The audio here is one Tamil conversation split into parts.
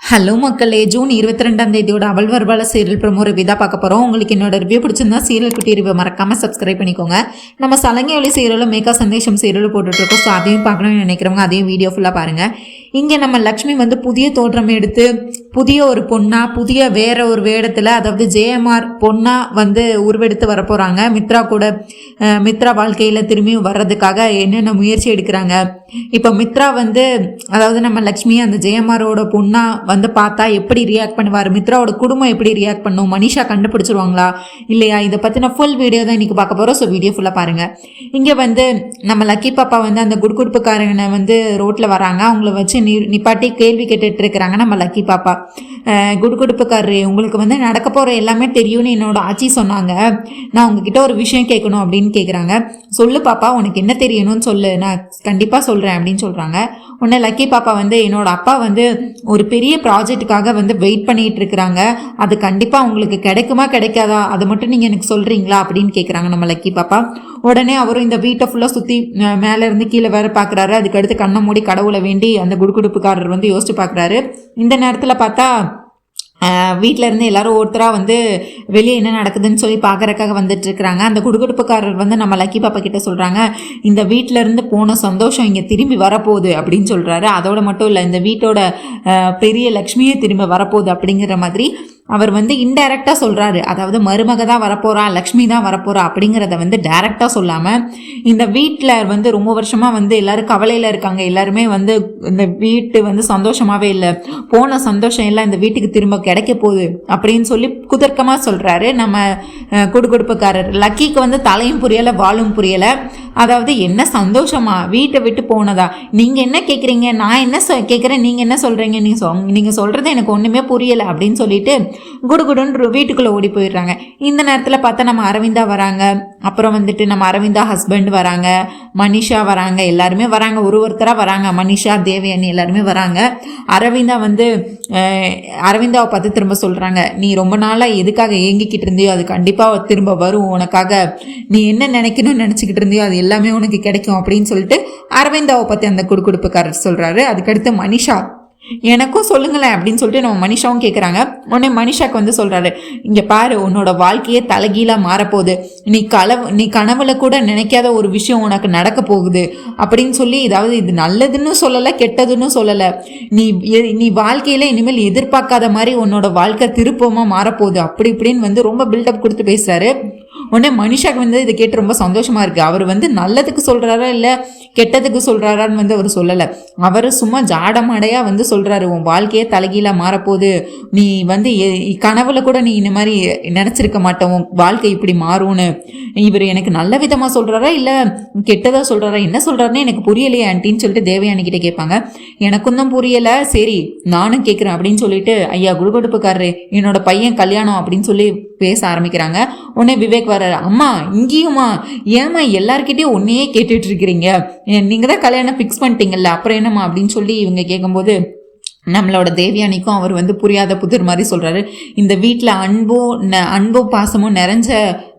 ஹலோ மக்களே, ஜூன் 22 அவள் வருவாள சீரியல் ப்ரோமோ ரிவ்யூ தான் பார்க்க போகிறோம். உங்களுக்கு என்னோட ரிவ்யூ பிடிச்சிருந்தா சீரியல் குட்டி ரிவ்யூ மறக்காமல் சப்ஸ்கிரைப் பண்ணிக்கோங்க. நம்ம சலங்கை ஒளி சீரியலும் மேக்கா சந்தேஷம் சீரியலும் போட்டுட்ருக்கோம். ஸோ அதையும் பார்க்கணும்னு நினைக்கிறவங்க அதையும் வீடியோ ஃபுல்லாக பாருங்கள். இங்கே நம்ம லக்ஷ்மி புதிய தோற்றம் எடுத்து புதிய ஒரு பொண்ணாக புதிய வேற ஒரு வேடத்தில், அதாவது ஜேஎம்ஆர் பொண்ணாக உருவெடுத்து வரப்போகிறாங்க. மித்ரா கூட மித்ரா வாழ்க்கையில் திரும்பி வர்றதுக்காக என்னென்ன முயற்சி எடுக்கிறாங்க. இப்போ மித்ரா அதாவது நம்ம லக்ஷ்மி அந்த ஜேஎம்ஆரோட பொண்ணாக பார்த்தா எப்படி ரியாக்ட் பண்ணுவார், மித்ராவோட குடும்பம் எப்படி ரியாக்ட் பண்ணும், மனிஷா கண்டுபிடிச்சிருவாங்களா இல்லையா, இதை பற்றின ஃபுல் வீடியோ தான் இன்றைக்கி பார்க்க போகிறோம். ஸோ வீடியோ ஃபுல்லாக பாருங்கள். இங்கே நம்ம லக்கி பாப்பா அந்த குடுகுடுப்புக்காரங்க ரோட்டில் வராங்க. அவங்கள வச்சு நிப்பாட்டி கேள்வி கேட்டுட்டு இருக்கிறாங்க நம்ம லக்கி பாப்பா. குடுகுடுப்புக்காரரு, உங்களுக்கு நடக்க போகிற எல்லாமே தெரியும்னு என்னோட ஆச்சி சொன்னாங்க. நான் உங்ககிட்ட ஒரு விஷயம் கேட்கணும் அப்படின்னு கேட்குறாங்க. சொல்லு பாப்பா, உனக்கு என்ன தெரியணும்னு சொல்லு, நான் கண்டிப்பாக சொல்கிறேன் அப்படின்னு சொல்கிறாங்க. உடனே லக்கி பாப்பா என்னோட அப்பா ஒரு பெரிய ப்ராஜெக்டுக்காக வெயிட் பண்ணிட்டு இருக்கிறாங்க. அது கண்டிப்பாக உங்களுக்கு கிடைக்குமா கிடைக்காதா, அதை மட்டும் நீங்கள் எனக்கு சொல்கிறீங்களா அப்படின்னு கேட்குறாங்க நம்ம லக்கி பாப்பா. உடனே அவரும் இந்த வீட்டை ஃபுல்லாக சுற்றி மேலேருந்து கீழே வேற பார்க்குறாரு. அதுக்கடுத்து கண்ணை மூடி கடவுளை வேண்டி அந்த குடுகுடுப்புக்காரர் யோசிச்சு பார்க்குறாரு. இந்த நேரத்தில் பார்த்தா வீட்டில் இருந்து எல்லாரும் ஒருத்தராக வெளியே என்ன நடக்குதுன்னு சொல்லி பார்க்குறக்காக வந்துட்டு இருக்கிறாங்க. அந்த குடுகுடுப்புக்காரர் நம்ம லக்கி பாப்பா கிட்ட சொல்கிறாங்க, இந்த வீட்டில் இருந்து போன சந்தோஷம் இங்கே திரும்பி வரப்போகுது அப்படின்னு சொல்கிறாரு. அதோட மட்டும் இல்லை, இந்த வீட்டோட பெரிய லக்ஷ்மியே திரும்பி வரப்போகுது அப்படிங்கிற மாதிரி அவர் இன்டைரக்டாக சொல்கிறாரு. அதாவது மருமக தான் வரப்போகிறா, லக்ஷ்மி தான் வரப்போகிறா அப்படிங்கிறத டைரெக்டாக சொல்லாமல், இந்த வீட்டில் ரொம்ப வருஷமாக எல்லாரும் கவலையில் இருக்காங்க. எல்லாருமே இந்த வீட்டு சந்தோஷமாகவே இல்லை, போன சந்தோஷம் எல்லாம் இந்த வீட்டுக்கு திரும்ப கிடைக்க போகுது அப்படின்னு சொல்லி குதர்க்கமாக சொல்கிறாரு நம்ம குடுகுடுப்புக்காரர். லக்கிக்கு தலையும் புரியலை வாழும் புரியலை. அதாவது என்ன சந்தோஷமா, வீட்டை விட்டு போனதா, நீங்கள் என்ன கேட்குறீங்க, நான் என்ன கேட்குறேன், நீங்கள் என்ன சொல்கிறீங்க, நீங்கள் சொல்கிறது எனக்கு ஒன்றுமே புரியலை அப்படின்னு சொல்லிட்டு குடுகுடுன்னு வீட்டுக்குள்ளே ஓடி போயிடுறாங்க. இந்த நேரத்தில் பார்த்தா நம்ம அரவிந்தா வராங்க. அப்புறம் நம்ம அரவிந்தா ஹஸ்பண்ட் வராங்க, மனிஷா வராங்க, எல்லாருமே வராங்க, ஒருத்தராக வராங்க. மனிஷா, தேவயானி எல்லாருமே வராங்க. அரவிந்தா அரவிந்தாவை பார்த்து திரும்ப சொல்கிறாங்க, நீ ரொம்ப நாளாக எதுக்காக ஏங்கிக்கிட்டு இருந்தியோ அது கண்டிப்பாக திரும்ப வரும் உனக்காக, நீ என்ன நினைக்கணும்னு நினச்சிக்கிட்டு இருந்தியோ அது எல்லாமே உனக்கு கிடைக்கும் அப்படின்னு சொல்லிட்டு அரவிந்தாவை பற்றி அந்த குடுகுடுப்புக்காரர் சொல்கிறாரு. அதுக்கடுத்து மனிஷா, எனக்கும் சொல்லுங்களேன் அப்படின்னு சொல்லிட்டு நம்ம மனிஷாவும் கேட்குறாங்க. உடனே மனிஷாக்கு சொல்கிறாரு, இங்கே பாரு, உன்னோட வாழ்க்கையே தலைகீழாக மாறப்போகுது, நீ கனவுல கூட நினைக்காத ஒரு விஷயம் உனக்கு நடக்க போகுது அப்படின்னு சொல்லி, அதாவது இது நல்லதுன்னு சொல்லலை கெட்டதுன்னு சொல்லலை, நீ வாழ்க்கையில் இனிமேல் எதிர்பார்க்காத மாதிரி உன்னோட வாழ்க்கை திருப்பமாக மாறப்போகுது அப்படி இப்படின்னு ரொம்ப பில்டப் கொடுத்து பேசுகிறாரு. உடனே மனிஷாக்கு இதை கேட்டு ரொம்ப சந்தோஷமா இருக்கு. அவர் நல்லதுக்கு சொல்றாரா இல்லை கெட்டதுக்கு சொல்றாரான்னு அவர் சொல்லலை. அவர் சும்மா ஜாடமாடையா சொல்றாரு, உன் வாழ்க்கையே தலைகீழா மாறப்போகுது, நீ கனவுல கூட நீ இந்த மாதிரி நினைச்சிருக்க மாட்டோம், உன் வாழ்க்கை இப்படி மாறும்னு. இவர் எனக்கு நல்ல விதமா சொல்றாரா இல்லை கெட்டதா சொல்றாரா, என்ன சொல்றாருன்னு எனக்கு புரியலையே ஆண்டின்னு சொல்லிட்டு தேவயானி கிட்ட கேட்பாங்க. எனக்கும் தான் புரியல, சரி நானும் கேட்குறேன் அப்படின்னு சொல்லிட்டு, ஐயா குடுகுடுப்புக்காரரு, என்னோட பையன் கல்யாணம் அப்படின்னு சொல்லி பேச ஆரம்பிக்கிறாங்க. உடனே விவேக் வர்றாரு, அம்மா இங்கேயுமா, ஏமா எல்லார்கிட்டையும் ஒன்னையே கேட்டுட்டு இருக்கிறீங்க, நீங்கள் தான் கல்யாணம் ஃபிக்ஸ் பண்ணிட்டீங்கல்ல, அப்புறம் என்னம்மா அப்படின்னு சொல்லி இவங்க கேட்கும்போது நம்மளோட தேவயானிக்கும் அவர் புரியாத புதிர் மாதிரி சொல்கிறாரு, இந்த வீட்டில் அன்பும் பாசமும் நிறைஞ்ச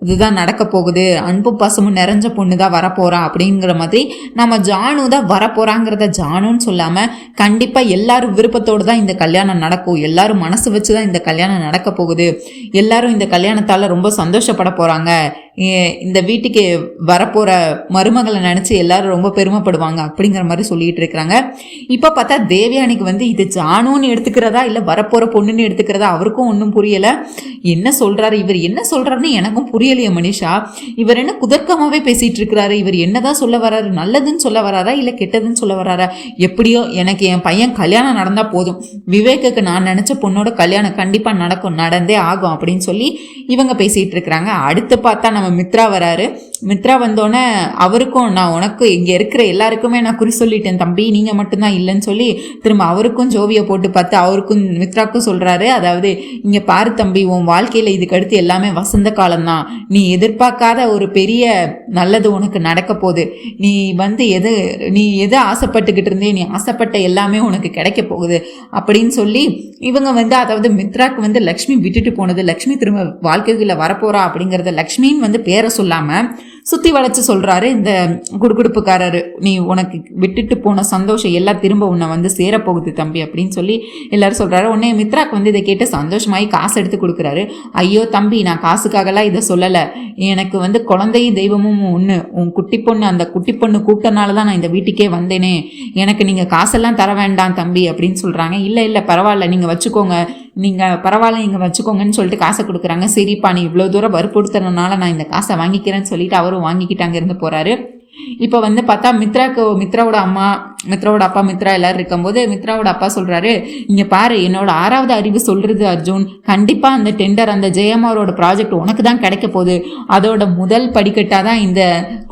இதுதான் நடக்க போகுது, அன்பும் பாசமும் நிறைஞ்ச பொண்ணு தான் வரப்போகிறா அப்படிங்கிற மாதிரி நம்ம ஜானு தான் வரப்போகிறாங்கிறத ஜானுன்னு சொல்லாமல் கண்டிப்பாக எல்லாரும் விருப்பத்தோடு தான் இந்த கல்யாணம் நடக்கும், எல்லாரும் மனசு வச்சு தான் இந்த கல்யாணம் நடக்க போகுது, எல்லாரும் இந்த கல்யாணத்தால் ரொம்ப சந்தோஷப்பட போகிறாங்க, இந்த வீட்டுக்கு வரப்போகிற மருமகளை நினச்சி எல்லாரும் ரொம்ப பெருமைப்படுவாங்க அப்படிங்கிற மாதிரி சொல்லிட்டு இருக்கிறாங்க. இப்போ பார்த்தா தேவயானிக்கு இது ஜானுன்னு எடுத்துக்கிறதா இல்லை வரப்போகிற பொண்ணுன்னு எடுத்துக்கிறதா அவருக்கும் ஒன்றும் புரியலை. என்ன சொல்கிறாரு இவர், என்ன சொல்கிறாருன்னு எனக்கும் புரியலையே மனிஷா, இவர் என்ன குதர்க்கமாகவே பேசிகிட்டு இருக்கிறாரு, இவர் என்னதான் சொல்ல வர்றாரு, நல்லதுன்னு சொல்ல வராரா இல்லை கெட்டதுன்னு சொல்ல வராரா, எப்படியோ எனக்கு என் பையன் கல்யாணம் நடந்தால் போதும், விவேக்குக்கு நான் நினச்ச பொண்ணோட கல்யாணம் கண்டிப்பாக நடக்கும், நடந்தே ஆகும் அப்படின்னு சொல்லி இவங்க பேசிகிட்டு இருக்கிறாங்க. அடுத்து பார்த்தா நம்ம மித்ரா வராரு. மித்ரா வந்தோடனே அவருக்கும், நான் உனக்கு இங்கே இருக்கிற எல்லாருக்குமே நான் குறி சொல்லிட்டேன் தம்பி, நீங்கள் மட்டும்தான் இல்லைன்னு சொல்லி திரும்ப அவருக்கும் ஜோவியை போட்டு பார்த்து அவருக்கும் மித்ராக்கும் சொல்கிறாரு, அதாவது இங்கே பாரு தம்பி, உன் வாழ்க்கையில் இதுக்கடுத்து எல்லாமே வசந்த காலம்தான், நீ எதிர்பார்க்காத ஒரு பெரிய நல்லது உனக்கு நடக்க போகுது, நீ எது ஆசைப்பட்டுக்கிட்டு இருந்தே நீ ஆசைப்பட்ட எல்லாமே உனக்கு கிடைக்க போகுது அப்படின்னு சொல்லி இவங்க அதாவது மித்ராக்கு லக்ஷ்மி விட்டுட்டு போனது, லக்ஷ்மி திரும்ப வாழ்க்கையில் வரப்போறா அப்படிங்கிறத லக்ஷ்மின்னு பேரை சொல்லாமல் சுற்றி வளைச்சு சொல்கிறாரு இந்த குடுகுடுப்புக்காரரு, நீ உனக்கு விட்டுட்டு போன சந்தோஷம் எல்லாம் திரும்ப உன்னை வந்து சேரப்போகுது தம்பி அப்படின்னு சொல்லி எல்லாரும் சொல்கிறாரு. உடனே மித்ராக்கு வந்து இதை கேட்டு சந்தோஷமாகி காசு எடுத்து கொடுக்குறாரு. ஐயோ தம்பி, நான் காசுக்காகலாம் இதை சொல்லலை, எனக்கு வந்து குழந்தையும் தெய்வமும் ஒன்று, உன் குட்டி பொண்ணு, அந்த குட்டி பொண்ணு கூப்பிட்டனால தான் நான் இந்த வீட்டுக்கே வந்தேனே, எனக்கு நீங்கள் காசெல்லாம் தர வேண்டாம் தம்பி அப்படின்னு சொல்கிறாங்க. இல்லை பரவாயில்ல, நீங்கள் வச்சுக்கோங்க, நீங்கள் பரவாயில்ல நீங்கள் வச்சுக்கோங்கன்னு சொல்லிட்டு காசை கொடுக்குறாங்க. சரிப்பா, நீ இவ்வளோ தூரம் வற்புறுத்துறதுனால நான் இந்த காசை வாங்கிக்கிறேன்னு சொல்லிட்டு அவரும் வாங்கிக்கிட்டு அங்கேருந்து போகிறாரு. இப்போ வந்து பார்த்தா மித்ராவோட அப்பா மித்ரா எல்லாரும் இருக்கும்போது மித்ராவோட அப்பா சொல்கிறாரு, இங்கே பாரு, என்னோட 6வது அறிவு சொல்கிறது அர்ஜுன், கண்டிப்பாக அந்த டெண்டர், அந்த ஜெயமாரோட ப்ராஜெக்ட் உனக்கு தான் கிடைக்க போகுது, அதோட முதல் படிக்கட்டாக தான் இந்த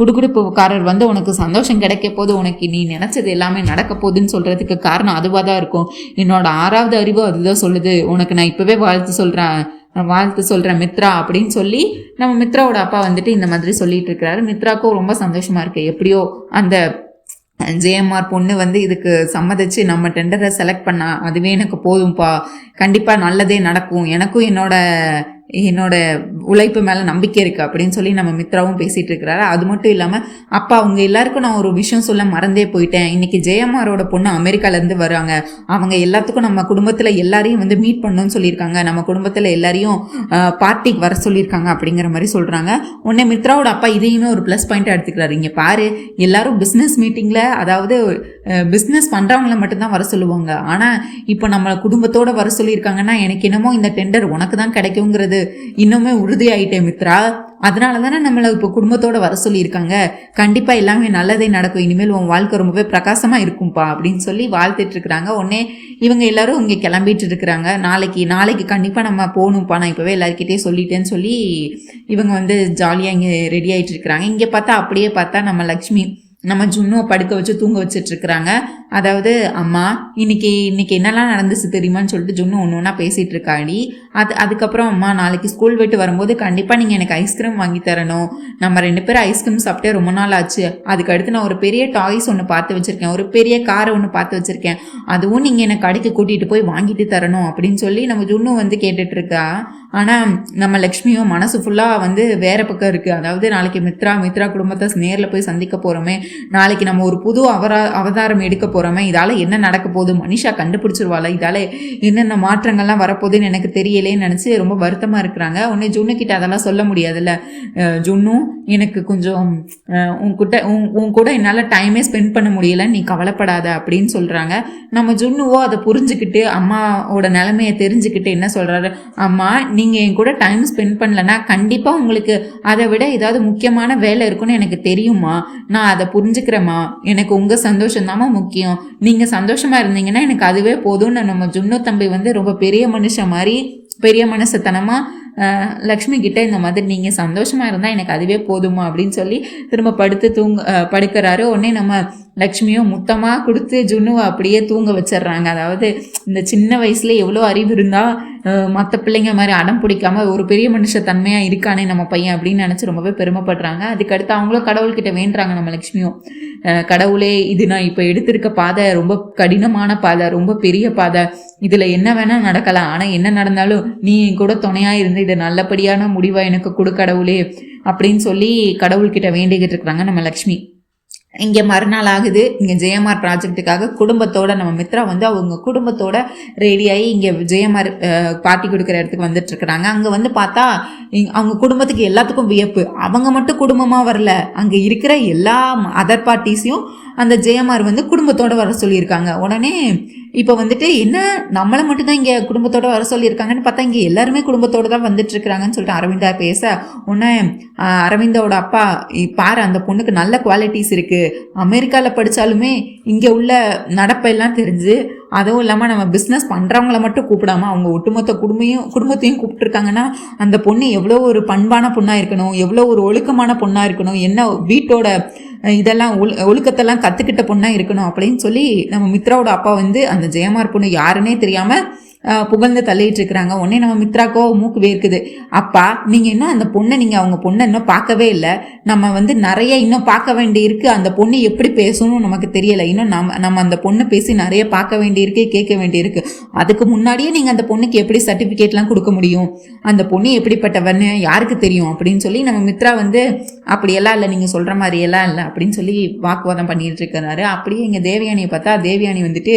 குடுகுடுப்புக்காரர் வந்து உனக்கு சந்தோஷம் கிடைக்க போது, உனக்கு நீ நினச்சது எல்லாமே நடக்க போகுதுன்னு சொல்கிறதுக்கு காரணம் அதுவாக தான் இருக்கும். என்னோட 6வது அறிவு அதுதான் சொல்லுது, உனக்கு நான் இப்போவே வாழ்த்து சொல்கிறேன் மித்ரா அப்படின்னு சொல்லி நம்ம மித்ராவோட அப்பா வந்துட்டு இந்த மாதிரி சொல்லிட்டு இருக்கிறாரு. மித்ராக்கும் ரொம்ப சந்தோஷமா இருக்கு, எப்படியோ அந்த ஜேஎம்ஆர் பொண்ணு வந்து இதுக்கு சம்மதிச்சு நம்ம டெண்டரை செலக்ட் பண்ணா அதுவே எனக்கு போதும்பா, கண்டிப்பாக நல்லதே நடக்கும், எனக்கும் என்னோட உழைப்பு மேலே நம்பிக்கை இருக்குது அப்படின்னு சொல்லி நம்ம மித்ராவும் பேசிகிட்டு இருக்கிறாரு. அது மட்டும் இல்லாமல் அப்பா, அவங்க எல்லாருக்கும் நான் ஒரு விஷயம் சொல்ல மறந்தே போயிட்டேன், இன்றைக்கி ஜெயமாரோட பொண்ணு அமெரிக்காலேருந்து வராங்க, அவங்க எல்லாத்துக்கும் நம்ம குடும்பத்தில் எல்லாரையும் வந்து மீட் பண்ணணும்னு சொல்லியிருக்காங்க, நம்ம குடும்பத்தில் எல்லாரையும் பார்ட்டிக்கு வர சொல்லியிருக்காங்க அப்படிங்கிற மாதிரி சொல்கிறாங்க. உடனே மித்ராவோட அப்பா இதையுமே ஒரு ப்ளஸ் பாயிண்ட்டாக எடுத்துக்கிறாரு. இங்கே பாரு, எல்லாரும் பிஸ்னஸ் மீட்டிங்கில், அதாவது பிஸ்னஸ் பண்ணுறவங்கள மட்டும்தான் வர சொல்லுவாங்க, ஆனால் இப்போ நம்ம குடும்பத்தோடு வர சொல்லியிருக்காங்கன்னா எனக்கு என்னமோ இந்த டெண்டர் உனக்கு தான் கிடைக்குங்கிறது இன்னுமே உறுதியாயிட்டேன் மித்ரா, அதனால தானே நம்மளை இப்போ குடும்பத்தோட வர சொல்லியிருக்காங்க, கண்டிப்பாக எல்லாமே நல்லதே நடக்கும், இனிமேல் உன் வாழ்க்கை ரொம்பவே பிரகாசமாக இருக்கும்பா அப்படின்னு சொல்லி வாழ்த்துட்டு இருக்கிறாங்க. உடனே இவங்க எல்லாரும் இங்கே கிளம்பிட்டு இருக்கிறாங்க. நாளைக்கு கண்டிப்பாக நம்ம போகணும்ப்பா, நான் இப்போவே எல்லாருக்கிட்டே சொல்லிட்டேன்னு சொல்லி இவங்க வந்து ஜாலியாக இங்கே ரெடி ஆகிட்டு இருக்கிறாங்க. இங்கே அப்படியே பார்த்தா நம்ம லக்ஷ்மி நம்ம ஜுன்னுவை படுக்க வச்சு தூங்க வச்சிட்ருக்குறாங்க. அதாவது, அம்மா இன்னைக்கு என்னெல்லாம் நடந்துச்சு தெரியுமான்னு சொல்லிட்டு ஜுன்னு ஒன்று ஒன்றா பேசிகிட்டு இருக்காடி. அதுக்கப்புறம் அம்மா, நாளைக்கு ஸ்கூல் விட்டு வரும்போது கண்டிப்பாக நீங்கள் எனக்கு ஐஸ்கிரீம் வாங்கி தரணும், நம்ம 2 பேரும் ஐஸ்கிரீம் சாப்பிட்டே ரொம்ப நாள் ஆச்சு, அதுக்கடுத்து நான் ஒரு பெரிய டாய்ஸ் ஒன்று பார்த்து வச்சுருக்கேன், ஒரு பெரிய காரை ஒன்று பார்த்து வச்சுருக்கேன், அதுவும் நீங்கள் எனக்கு கடைக்கு கூட்டிகிட்டு போய் வாங்கிட்டு தரணும் அப்படின்னு சொல்லி நம்ம ஜுன்னு வந்து கேட்டுட்ருக்கா. ஆனால் நம்ம லக்ஷ்மியும் மனசு ஃபுல்லாக வந்து வேறு பக்கம் இருக்குது. அதாவது நாளைக்கு மித்ரா குடும்பத்தை நேரில் போய் சந்திக்க போகிறோமே, நாளைக்கு நம்ம ஒரு புது அவதாரம் எடுக்க போகிறோமே, இதால் என்ன நடக்க போகுது, மனிஷா கண்டுபிடிச்சிருவாள், இதால் என்னென்ன மாற்றங்கள்லாம் வரப்போகுதுன்னு எனக்கு தெரியலேன்னு நினச்சி ரொம்ப வருத்தமாக இருக்கிறாங்க. உடனே ஜுன்னுக்கிட்ட அதெல்லாம் சொல்ல முடியாதுல்ல, ஜுன்னு எனக்கு கொஞ்சம் உன் கூட என்னால் டைமே ஸ்பெண்ட் பண்ண முடியல, நீ கவலைப்படாத அப்படின்னு சொல்கிறாங்க. நம்ம ஜுன்னுவோ அதை புரிஞ்சுக்கிட்டு அம்மாவோட நிலைமையை தெரிஞ்சுக்கிட்டு என்ன சொல்கிறாரு, அம்மா நீங்கள் என் கூட டைம் ஸ்பெண்ட் பண்ணலன்னா கண்டிப்பாக உங்களுக்கு அதை விட ஏதாவது முக்கியமான வேலை இருக்குன்னு எனக்கு தெரியுமா, நான் அதை புரிஞ்சுக்கிறேம்மா, எனக்கு உங்கள் சந்தோஷம்தாம்மா முக்கியம், நீங்கள் சந்தோஷமாக இருந்தீங்கன்னா எனக்கு அதுவே போதும்னு நம்ம ஜுன்னு தம்பி வந்து ரொம்ப பெரிய மனுஷத்தனமாக லக்ஷ்மி கிட்ட இந்த மாதிரி நீங்கள் சந்தோஷமாக இருந்தால் எனக்கு அதுவே போதுமா அப்படின்னு சொல்லி திரும்ப படுக்கிறாரு. உடனே நம்ம லக்ஷ்மியும் முத்தமாக கொடுத்து ஜுன்னுவை அப்படியே தூங்க வச்சிடுறாங்க. அதாவது இந்த சின்ன வயசுல எவ்வளோ அறிவு இருந்தால் மற்ற பிள்ளைங்க மாதிரி அடம் பிடிக்காமல் ஒரு பெரிய மனுஷ தன்மையாக இருக்கானே நம்ம பையன் அப்படின்னு நினச்சி ரொம்பவே பெருமைப்படுறாங்க. அதுக்கடுத்து அவங்களும் கடவுள்கிட்ட வேண்டுறாங்க. நம்ம லக்ஷ்மியும், கடவுளே, இது நான் இப்போ எடுத்திருக்க பாதை ரொம்ப கடினமான பாதை, ரொம்ப பெரிய பாதை, இதில் என்ன வேணால் நடக்கலாம், ஆனால் என்ன நடந்தாலும் நீ என் கூட துணையாக இருந்து இது நல்லபடியான முடிவாக எனக்கு கொடு கடவுளே அப்படின்னு சொல்லி கடவுள்கிட்ட வேண்டிக்கிட்டு இருக்கிறாங்க நம்ம லக்ஷ்மி. இங்கே மறுநாள் ஆகுது. இங்கே ஜெயமார் ப்ராஜெக்ட்டுக்காக குடும்பத்தோட நம்ம மித்ரா வந்து அவங்க குடும்பத்தோட ரெடியாகி இங்கே ஜெயமார் பார்ட்டி கொடுக்குற இடத்துக்கு வந்துட்டு இருக்கிறாங்க. அங்கே வந்து பார்த்தா அவங்க குடும்பத்துக்கு எல்லாத்துக்கும் வியப்பு. அவங்க மட்டும் குடும்பமாக வரல, அங்கே இருக்கிற எல்லா அதர் பார்ட்டிஸையும் அந்த ஜெயமார் வந்து குடும்பத்தோட வர சொல்லியிருக்காங்க. உடனே இப்போ வந்துட்டு என்ன நம்மளை மட்டும்தான் இங்கே குடும்பத்தோட வர சொல்லியிருக்காங்கன்னு பார்த்தா இங்கே எல்லாருமே குடும்பத்தோடு தான் வந்துட்டு இருக்கிறாங்கன்னு சொல்லிட்டு அரவிந்தா பேச, உடனே அரவிந்தாவோட அப்பா, பாரு அந்த பொண்ணுக்கு நல்ல குவாலிட்டிஸ் இருக்குது, அமெரிக்காவில் படித்தாலுமே இங்கே உள்ள நடப்பெல்லாம் தெரிஞ்சு, அதுவும் இல்லாமல் நம்ம பிஸ்னஸ் பண்ணுறவங்கள மட்டும் கூப்பிடாமல் அவங்க ஒட்டுமொத்த குடும்பத்தையும் கூப்பிட்டுருக்காங்கன்னா அந்த பொண்ணு எவ்வளோ ஒரு பண்பான பொண்ணாக இருக்கணும், எவ்வளோ ஒரு ஒழுக்கமான பொண்ணாக இருக்கணும், என்ன வீட்டோட இதெல்லாம் ஒழுக்கத்தெல்லாம் கற்றுக்கிட்ட பொண்ணாக இருக்கணும் அப்படின்னு சொல்லி நம்ம மித்ராவோட அப்பா வந்து அந்த ஜெயமார் பொண்ணு யாருன்னே தெரியாமல் புகழ்ந்து தள்ளிட்டு இருக்கிறாங்க. உடனே நம்ம மித்ராக்கோ மூக்கு வேர்க்குது. அப்பா நீங்க இன்னும் அந்த பொண்ணை அவங்க பொண்ணை இன்னும் பார்க்கவே இல்லை, நம்ம வந்து நிறைய இன்னும் பார்க்க வேண்டி இருக்கு, அந்த பொண்ணு எப்படி பேசணும் நமக்கு தெரியல, இன்னும் நம்ம அந்த பொண்ணை பேசி நிறைய பார்க்க வேண்டியிருக்கு, கேட்க வேண்டியிருக்கு. அதுக்கு முன்னாடியே நீங்க அந்த பொண்ணுக்கு எப்படி சர்டிபிகேட்லாம் கொடுக்க முடியும், அந்த பொண்ணு எப்படிப்பட்டவன்னு யாருக்கு தெரியும் அப்படின்னு சொல்லி நம்ம மித்ரா வந்து அப்படியெல்லாம் இல்லை, நீங்க சொல்ற மாதிரி எல்லாம் இல்லை அப்படின்னு சொல்லி வாக்குவாதம் பண்ணிட்டு இருக்கிறாரு. அப்படியே இங்க தேவயானியை பார்த்தா தேவயானி வந்துட்டு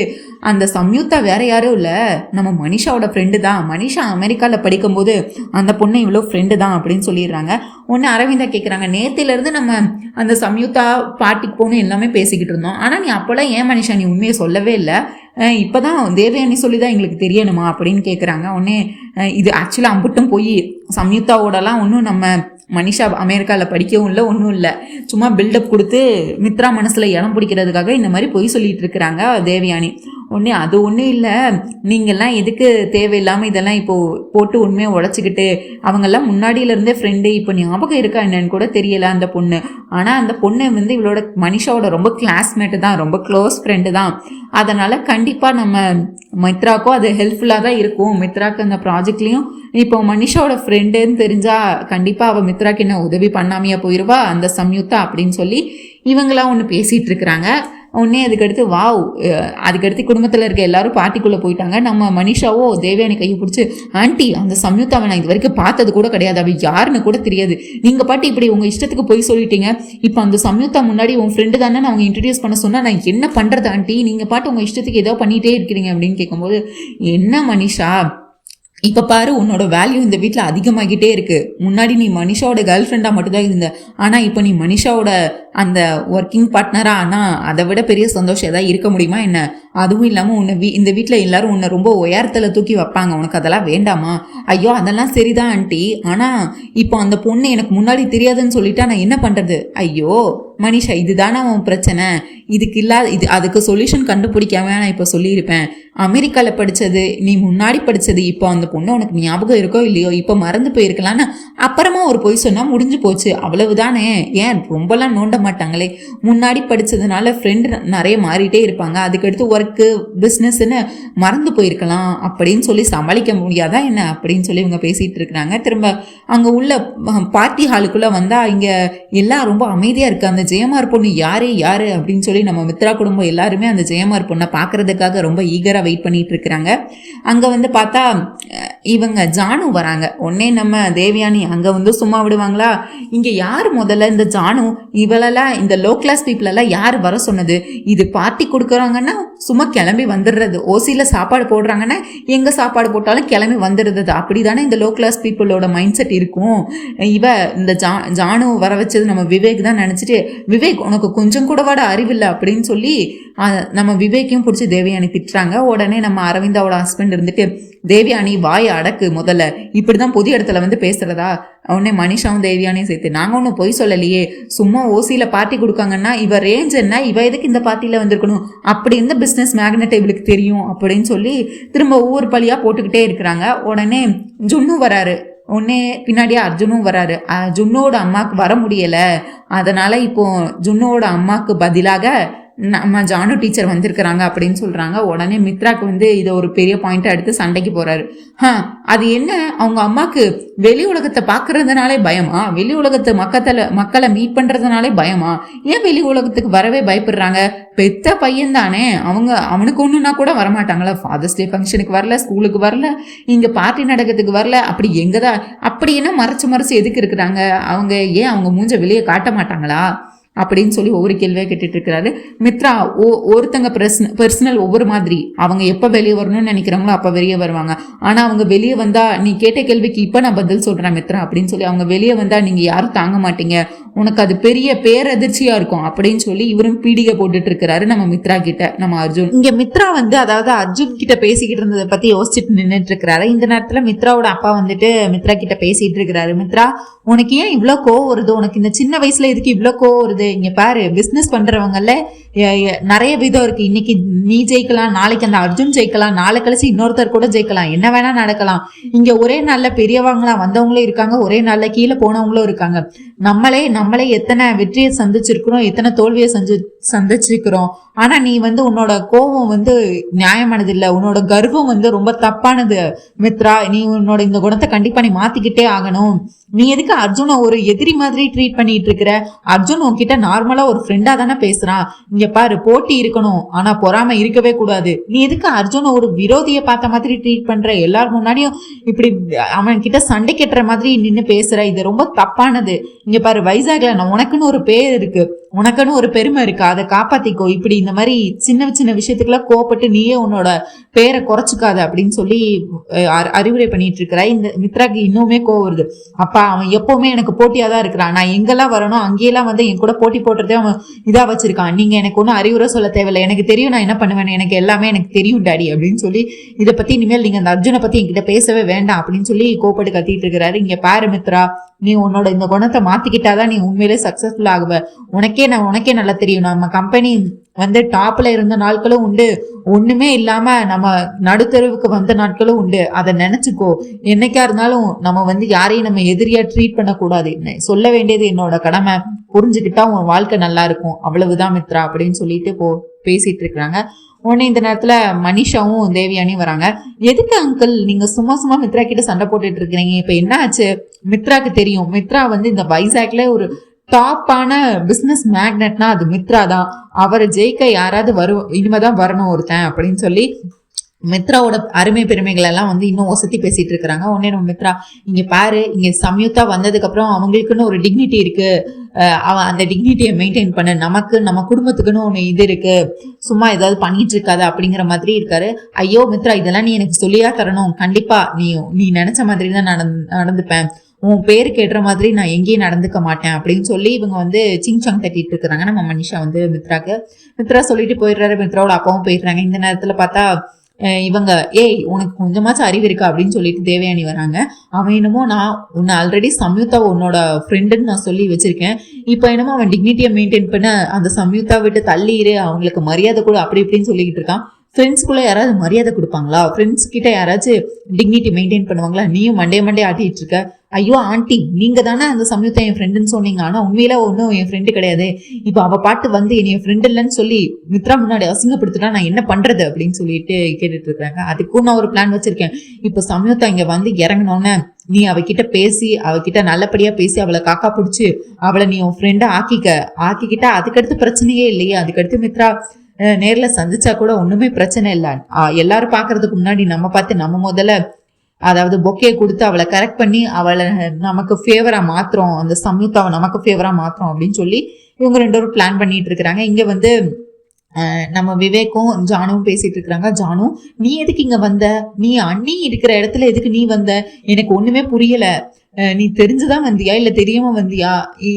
அந்த சம்யுக்தா வேற யாரும் இல்லை, நம்ம மனிஷாவோட ஃப்ரெண்டு தான், மனிஷா அமெரிக்காவில் படிக்கும்போது அந்த பொண்ணு இவ்வளோ ஃப்ரெண்டு தான் அப்படின்னு சொல்லிடுறாங்க. ஒன்று அரவிந்தா கேட்குறாங்க, நேத்திலேருந்து நம்ம அந்த சம்யுக்தா பாட்டிக்கு போகணும் எல்லாமே பேசிக்கிட்டு இருந்தோம், ஆனால் நீ அப்போல்லாம் ஏன் மனிஷா நீ உண்மையை சொல்லவே இல்லை, இப்போதான் தேவயானி சொல்லி தான் எங்களுக்கு தெரியணுமா அப்படின்னு கேட்குறாங்க. உடனே இது ஆக்சுவலாக அம்புட்டும் போய் சம்யுக்தாவோடலாம் ஒன்றும் நம்ம மனிஷா அமெரிக்காவில் படிக்கவும் இல்லை, ஒன்றும் இல்லை, சும்மா பில்டப் கொடுத்து மித்ரா மனசில் இடம் பிடிக்கிறதுக்காக இந்த மாதிரி பொய் சொல்லிட்டு இருக்கிறாங்க தேவயானி. ஒன்று அது ஒன்றும் இல்லை, நீங்கள்லாம் எதுக்கு தேவையில்லாமல் இதெல்லாம் இப்போது போட்டு உண்மையை உடச்சிக்கிட்டு, அவங்கெல்லாம் முன்னாடியிலேருந்தே ஃப்ரெண்டு, இப்போ ஞாபகம் இருக்கா என்னன்னு கூட தெரியலை அந்த பொண்ணு, ஆனால் அந்த பொண்ணு வந்து இவளோட மனிஷாவோட ரொம்ப கிளாஸ்மேட்டு தான், ரொம்ப க்ளோஸ் ஃப்ரெண்டு தான், அதனால் கண்டிப்பாக நம்ம மித்ராக்கும் அது ஹெல்ப்ஃபுல்லாக தான் இருக்கும். மித்ராக்கு அந்த ப்ராஜெக்ட்லேயும் இப்போ மனிஷாவோட ஃப்ரெண்டுன்னு தெரிஞ்சால் கண்டிப்பாக அவள் மித்ராக்கு என்ன உதவி பண்ணாமையா போயிடுவா அந்த சம்யுக்தா அப்படின்னு சொல்லி இவங்களாம் ஒன்று பேசிகிட்டு இருக்கிறாங்க. உடனே அதுக்கடுத்து அதுக்கடுத்து குடும்பத்தில் இருக்க எல்லாரும் பார்ட்டிக்குள்ளே போயிட்டாங்க. நம்ம மனிஷாவோ தேவயானி கையை பிடிச்சி, ஆண்டி அந்த சம்யுக்தாவை நான் இது வரைக்கும் பார்த்தது கூட கிடையாது, அவள் யாருன்னு கூட தெரியாது, நீங்கள் பாட்டு இப்படி உங்கள் இஷ்டத்துக்கு போய் சொல்லிட்டீங்க, இப்போ அந்த சம்யுக்தா முன்னாடி உன் ஃப்ரெண்டு தானே அவங்க இன்ட்ரடியூஸ் பண்ண சொன்னால் நான் என்ன பண்ணுறது ஆண்டி, நீங்கள் பாட்டு உங்கள் இஷ்டத்துக்கு ஏதோ பண்ணிகிட்டே இருக்கிறீங்க அப்படின்னு கேட்கும்போது, என்ன மனிஷா இப்போ பாரு உன்னோட வேல்யூ இந்த வீட்டில் அதிகமாகிட்டே இருக்கு, முன்னாடி நீ மனிஷாவோட கேர்ள் ஃப்ரெண்டாக மட்டும்தான் இருந்த, ஆனால் இப்போ நீ மனிஷாவோட அந்த ஒர்க்கிங் பார்ட்னரா, ஆனால் அதை விட பெரிய சந்தோஷம் ஏதாவது இருக்க முடியுமா என்ன, அதுவும் இல்லாமல் உன்னை இந்த வீட்டில் எல்லாரும் உன்னை ரொம்ப உயரத்தில் தூக்கி வைப்பாங்க, உனக்கு அதெல்லாம் வேண்டாமா, ஐயோ அதெல்லாம் சரிதான் ஆண்டி, ஆனால் இப்போ அந்த பொண்ணு எனக்கு முன்னாடி தெரியாதுன்னு சொல்லிட்டா நான் என்ன பண்ணுறது, ஐயோ மனிஷா இதுதானே உன் பிரச்சனை, அதுக்கு சொல்யூஷன் கண்டுபிடிக்காம நான் இப்போ சொல்லியிருப்பேன், அமெரிக்காவில் படித்தது நீ முன்னாடி படித்தது இப்போ அந்த பொண்ணு உனக்கு ஞாபகம் இருக்கோ இல்லையோ, இப்போ மறந்து போயிருக்கலான்னு அப்புறமா ஒரு பொய் சொன்னால் முடிஞ்சு போச்சு, அவ்வளவுதானே, ஏன் ரொம்பலாம் நோண்ட மாட்டாங்களே, முன்னாடி படித்ததுனால ஃப்ரெண்டு நிறைய மாறிட்டே இருப்பாங்க, அதுக்கடுத்து ஒர்க்கு பிஸ்னஸ்ன்னு மறந்து போயிருக்கலாம் அப்படின்னு சொல்லி சமாளிக்க முடியாதா என்ன அப்படின்னு சொல்லி இவங்க பேசிகிட்டு இருக்கிறாங்க. திரும்ப அங்கே உள்ள பார்ட்டி ஹாலுக்குள்ளே வந்தால் இங்கே எல்லாம் ரொம்ப அமைதியாக இருக்குது. அந்த ஜெயமார் பொண்ணு யாரு அப்படின்னு சொல்லி நம்ம மித்ரா குடும்பம் எல்லாருமே அந்த ஜெயமார் பொண்ணை பார்க்கறதுக்காக ரொம்ப ஈகராக வெயிட் பண்ணிட்டு இருக்கிறாங்க. அங்கே வந்து பார்த்தா இவங்க ஜானு வராங்க. உடனே நம்ம தேவயானி அங்கே வந்து சும்மா விடுவாங்களா, இங்கே யார் முதல்ல இந்த ஜானு இவளெல்லாம் இந்த லோ கிளாஸ் பீப்புளெல்லாம் யார் வர சொன்னது, இது பார்ட்டி கொடுக்குறாங்கன்னா சும்மா கிளம்பி வந்துடுறது, ஓசியில் சாப்பாடு போடுறாங்கன்னா எங்கே சாப்பாடு போட்டாலும் கிளம்பி வந்துடுறது, அப்படி தானே இந்த லோ கிளாஸ் பீப்புளோட மைண்ட் செட் இருக்கும். இந்த ஜானு வர வச்சது நம்ம விவேக் தான் நினச்சிட்டு, விவேக் உனக்கு கொஞ்சம் கூட வாட அறிவில்லை அப்படின்னு சொல்லி நம்ம விவேக்கையும் பிடிச்சி தேவயானி திட்டுறாங்க. உடனே நம்ம அரவிந்தாவோட ஹஸ்பண்ட் இருந்துட்டு, தேவயானி வாய் அடக்கு முதல்ல, இப்படிதான் பொது இடத்துல வந்து பேசுறதா, உடனே மனிஷாவும் தேவயானியும் சேர்த்து, நாங்கள் ஒன்றும் பொய் சொல்லலையே, சும்மா ஓசியில் பார்ட்டி கொடுக்காங்கன்னா இவ ரேஞ்ச் என்ன, இவ எதுக்கு இந்த பார்ட்டியில் வந்திருக்கணும், அப்படி இந்த பிஸ்னஸ் மேக்னெட் இவளுக்கு தெரியும் அப்படின்னு சொல்லி திரும்ப ஒவ்வொரு பழியாக போட்டுக்கிட்டே இருக்கிறாங்க. உடனே ஜுன்னு வராரு, உடனே பின்னாடியே அர்ஜுனும் வராரு. ஜுன்னோட அம்மாவுக்கு வர முடியலை, அதனால் இப்போ ஜுன்னோட அம்மாவுக்கு பதிலாக நம்ம ஜானு டீச்சர் வந்திருக்கிறாங்க அப்படின்னு சொல்கிறாங்க. உடனே மித்ராக்கு வந்து இதை ஒரு பெரிய பாயிண்ட்டை எடுத்து சண்டைக்கு போகிறாரு. அது என்ன, அவங்க அம்மாவுக்கு வெளி உலகத்தை பார்க்கறதுனாலே பயமா, வெளி உலகத்தை மக்களை மீட் பண்ணுறதுனாலே பயமா, ஏன் வெளி உலகத்துக்கு வரவே பயப்படுறாங்க, பெத்த பையன் தானே, அவனுக்கு ஒன்றுனா கூட வரமாட்டாங்களா, ஃபாதர்ஸ் டே ஃபங்க்ஷனுக்கு வரல, ஸ்கூலுக்கு வரல, இங்கே பார்ட்டி நடக்கிறதுக்கு வரல, அப்படி எங்கே தான் அப்படி என்ன மறைச்சு எதுக்கு இருக்கிறாங்க, ஏன் அவங்க மூஞ்ச வெளியே காட்ட மாட்டாங்களா அப்படின்னு சொல்லி ஒவ்வொரு கேள்வியாக கேட்டுட்டு இருக்கிறாரு. மித்ரா ஒருத்தங்க பர்சனல் ஒவ்வொரு மாதிரி, அவங்க எப்போ வெளியே வரணும்னு நினைக்கிறாங்களோ அப்போ வெளியே வருவாங்க, ஆனால் அவங்க வெளியே வந்தால் நீ கேட்ட கேள்விக்கு இப்போ நான் பதில் சொல்கிறேன் மித்ரா அப்படின்னு சொல்லி, அவங்க வெளியே வந்தால் நீங்கள் யாரும் தாங்க மாட்டீங்க, உனக்கு அது பெரிய பேரதிர்ச்சியாக இருக்கும் அப்படின்னு சொல்லி இவரும் பீடிகை போட்டுட்டு இருக்கிறாரு நம்ம மித்ரா கிட்ட. நம்ம அர்ஜுன் இங்கே மித்ரா வந்து அதாவது அர்ஜுன் கிட்ட பேசிக்கிட்டு இருந்ததை பற்றி யோசிச்சுட்டு நின்றுட்டு இருக்கிறாரு. இந்த நேரத்தில் மித்ராவோட அப்பா வந்துட்டு மித்ரா கிட்ட பேசிட்டு இருக்கிறாரு. மித்ரா உனக்கு ஏன் இவ்வளோ கோவம் வருது, உனக்கு இந்த சின்ன வயசுல எதுக்கு இவ்வளோ கோவம் வருது, இங்கே பாரு பிஸ்னஸ் பண்ணுறவங்கல்ல நிறைய விதம் இருக்கு. இன்னைக்கு நீ ஜெயிக்கலாம், நாளைக்கு அந்த அர்ஜுன் ஜெயிக்கலாம், நாளை கழிச்சு இன்னொருத்தர் கூட ஜெயிக்கலாம், என்ன வேணா நடக்கலாம். இங்க ஒரே நாள்ல பெரியவங்களா வந்தவங்களும் இருக்காங்க, ஒரே நாள்ல கீழே போனவங்களும் இருக்காங்க. நம்மளே எத்தனை வெற்றியை சந்திச்சிருக்கிறோம், எத்தனை தோல்வியை சந்திச்சிருக்கிறோம். ஆனா நீ உன்னோட கோபம் நியாயமானது இல்ல, உன்னோட கர்வம் ரொம்ப தப்பானது மித்ரா. நீ உன்னோட இந்த குணத்தை கண்டிப்பா நீ மாத்திக்கிட்டே ஆகணும். நீ எதுக்கு அர்ஜுனை ஒரு எதிரி மாதிரி ட்ரீட் பண்ணிட்டு இருக்கிற? அர்ஜுன் உன்கிட்ட நார்மலா ஒரு ஃப்ரெண்டா தானே பேசுறான். இங்க பாரு, போட்டி இருக்கணும், ஆனா பொறாம இருக்கவே கூடாது. நீ எதுக்கு அர்ஜுனை ஒரு விரோதியை பார்த்த மாதிரி ட்ரீட் பண்ற? எல்லாரும் முன்னாடியும் இப்படி அவன் கிட்ட சண்டை கட்டுற மாதிரி நின்னு பேசுற, இது ரொம்ப தப்பானது. இங்க பாரு, வைசாக்ல உனக்குன்னு ஒரு பேர் இருக்கு, உனக்குன்னு ஒரு பெருமை இருக்கு, அதை காப்பாத்திக்கோ. இப்படி இந்த மாதிரி சின்ன சின்ன விஷயத்துக்குலாம் கோவப்பட்டு நீயே உன்னோட பேரை குறைச்சிக்காத அப்படின்னு சொல்லி அறிவுரை பண்ணிட்டு இருக்கிற. இந்த மித்ராக்கு இன்னுமே கோவம் வருது. அப்பா, அவன் எப்பவுமே எனக்கு போட்டியா தான் இருக்கிறான், நான் எங்கெல்லாம் வரணும் அங்கேயெல்லாம் என் கூட போட்டி போட்டுறதே அவன் இதா வச்சிருக்கான். நீங்க எனக்கு ஒன்றும் அறிவுரை சொல்ல தேவையில்லை, எனக்கு தெரியும் நான் என்ன பண்ணுவேன், எனக்கு எல்லாமே எனக்கு தெரியும் டாடி அப்படின்னு சொல்லி இதை பத்தி இனிமேல் நீங்க அந்த அர்ஜுனை பத்தி என்கிட்ட பேசவே வேண்டாம் அப்படின்னு சொல்லி கோவப்பட்டு கத்திட்டு இருக்கிறாரு. இங்க பாரு மித்ரா, நீ உன்னோட இந்த குணத்தை மாத்திக்கிட்டாதான் நீ உண்மையிலே சக்சஸ்ஃபுல் ஆகுவ. உனக்கே நல்லா தெரியும், நம்ம கம்பெனி டாப்ல இருந்த நாட்களும் உண்டு, ஒண்ணுமே இல்லாம நம்ம நடுத்தருவுக்கு வந்த நாட்களும் உண்டு. அதை நினைச்சுக்கோ. என்னைக்கா இருந்தாலும் நம்ம யாரையும் நம்ம எதிரியா ட்ரீட் பண்ணக்கூடாது. சொல்ல வேண்டியது என்னோட கடமை, புரிஞ்சுக்கிட்டா உன் வாழ்க்கை நல்லா இருக்கும், அவ்வளவுதான் மித்ரா அப்படின்னு சொல்லிட்டு பேசிட்டு இருக்கிறாங்க. உடனே இந்த நேரத்துல மனிஷாவும் தேவியானியும் வராங்க. எதுக்கு அங்கிள் நீங்க சும்மா மித்ரா கிட்ட சண்டை போட்டுட்டு இருக்கிறீங்க? இப்ப என்ன ஆச்சு? மித்ராக்கு தெரியும், மித்ரா இந்த வைசாக்ல ஒரு டாப்பான பிசினஸ் மேக்னட்னா அது மித்ரா தான். அவரை ஜெயிக்க யாராவது இனிமேதான் வரணும் ஒருத்தன் அப்படின்னு சொல்லி மித்ராவோட அருமை பெருமைகள் எல்லாம் இன்னும் ஒசத்தி பேசிட்டு இருக்கிறாங்க. உடனே நம்ம மித்ரா, இங்க பாரு, இங்க சம்யுக்தா வந்ததுக்கு அப்புறம் அவங்களுக்குன்னு ஒரு டிக்னிட்டி இருக்கு, அந்த டிக்னிட்டியை மெயின்டைன் பண்ணு, நம்ம குடும்பத்துக்குன்னு ஒண்ணு இது இருக்கு, சும்மா ஏதாவது பண்ணிட்டு இருக்காது அப்படிங்கிற மாதிரி இருக்காரு. ஐயோ மித்ரா, இதெல்லாம் நீ எனக்கு சொல்லியா தரணும், கண்டிப்பா நீ நினைச்ச மாதிரி தான் நடந்துப்பேன், உன் பேரு கேட்டுற மாதிரி நான் எங்கேயும் நடந்துக்க மாட்டேன் அப்படின்னு சொல்லி இவங்க சிங்சாங் தட்டிட்டு இருக்கிறாங்க. நம்ம மனிஷா மித்ரா சொல்லிட்டு போயிடுறாரு. மித்ராவோட அப்பாவும் போயிடுறாங்க. இந்த நேரத்துல பார்த்தா இவங்க, ஏய் உனக்கு கொஞ்சமாச்சும் அறிவு இருக்கா அப்படின்னு சொல்லிட்டு தேவயானி வராங்க. அவன் என்னமோ, நான் உன்னை ஆல்ரெடி சம்யுக்தா உன்னோட ஃப்ரெண்டுன்னு நான் சொல்லி வச்சிருக்கேன், இப்போ என்னமோ அவன் டிக்னிட்டியை மெயின்டைன் பண்ண அந்த சம்யுக்தா விட்டு தள்ளிடு, அவங்களுக்கு மரியாதை கூட அப்படி இப்படின்னு சொல்லிக்கிட்டு இருக்கான். ஃப்ரெண்ட்ஸ்குள்ள யாராவது மரியாதை கொடுப்பாங்களா? ஃப்ரெண்ட்ஸ் கிட்ட யாராச்சும் டிக்னிட்டி மெயின்டைன் பண்ணுவாங்களா? நீயும் மண்டே ஆட்டிட்டு இருக்க. ஐயோ ஆண்டி, நீங்க தானே அந்த சமயத்தை என் ஃப்ரெண்டுன்னு சொன்னீங்க, ஆனா உண்மையில ஒன்றும் என் ஃப்ரெண்டு கிடையாது. இப்போ அவ பாட்டு என் ஃப்ரெண்டு இல்லைன்னு சொல்லி மித்ரா முன்னாடி அசிங்கப்படுத்திட்டா நான் என்ன பண்றது அப்படின்னு சொல்லிட்டு கேட்டுட்டு இருக்காங்க. அதுக்கும் நான் ஒரு பிளான் வச்சிருக்கேன். இப்போ சமயத்தை இங்க இறங்கினோன்னு நீ அவகிட்ட பேசி, அவகிட்ட நல்லபடியா பேசி அவளை காக்கா பிடிச்சி அவளை நீ உன் ஃப்ரெண்டை ஆக்கிக்கிட்டா அதுக்கடுத்து பிரச்சனையே இல்லையே. அதுக்கடுத்து மித்ரா நேர்ல சந்திச்சா கூட ஒண்ணுமே பிரச்சனை இல்லை. எல்லாரும் பாக்குறதுக்கு முன்னாடி நம்ம பார்த்து நம்ம முதல்ல அதாவது பொக்கையை கொடுத்து அவளை கரெக்ட் பண்ணி அவளை நமக்கு ஃபேவரா மாத்திரம், அந்த சம்யுக்தாவை நமக்கு ஃபேவரா மாத்திரம் அப்படின்னு சொல்லி இவங்க ரெண்டு பேரும் பிளான் பண்ணிட்டு இருக்கிறாங்க. இங்க நம்ம விவேக்கும் ஜானுவும் பேசிட்டு இருக்கிறாங்க. ஜானு, நீ எதுக்கு இங்க வந்த? நீ அண்ணி இருக்கிற இடத்துல எதுக்கு நீ வந்த? எனக்கு ஒண்ணுமே புரியல. நீ தெரிஞ்சுதான் வந்தியா இல்ல தெரியாம வந்தியா?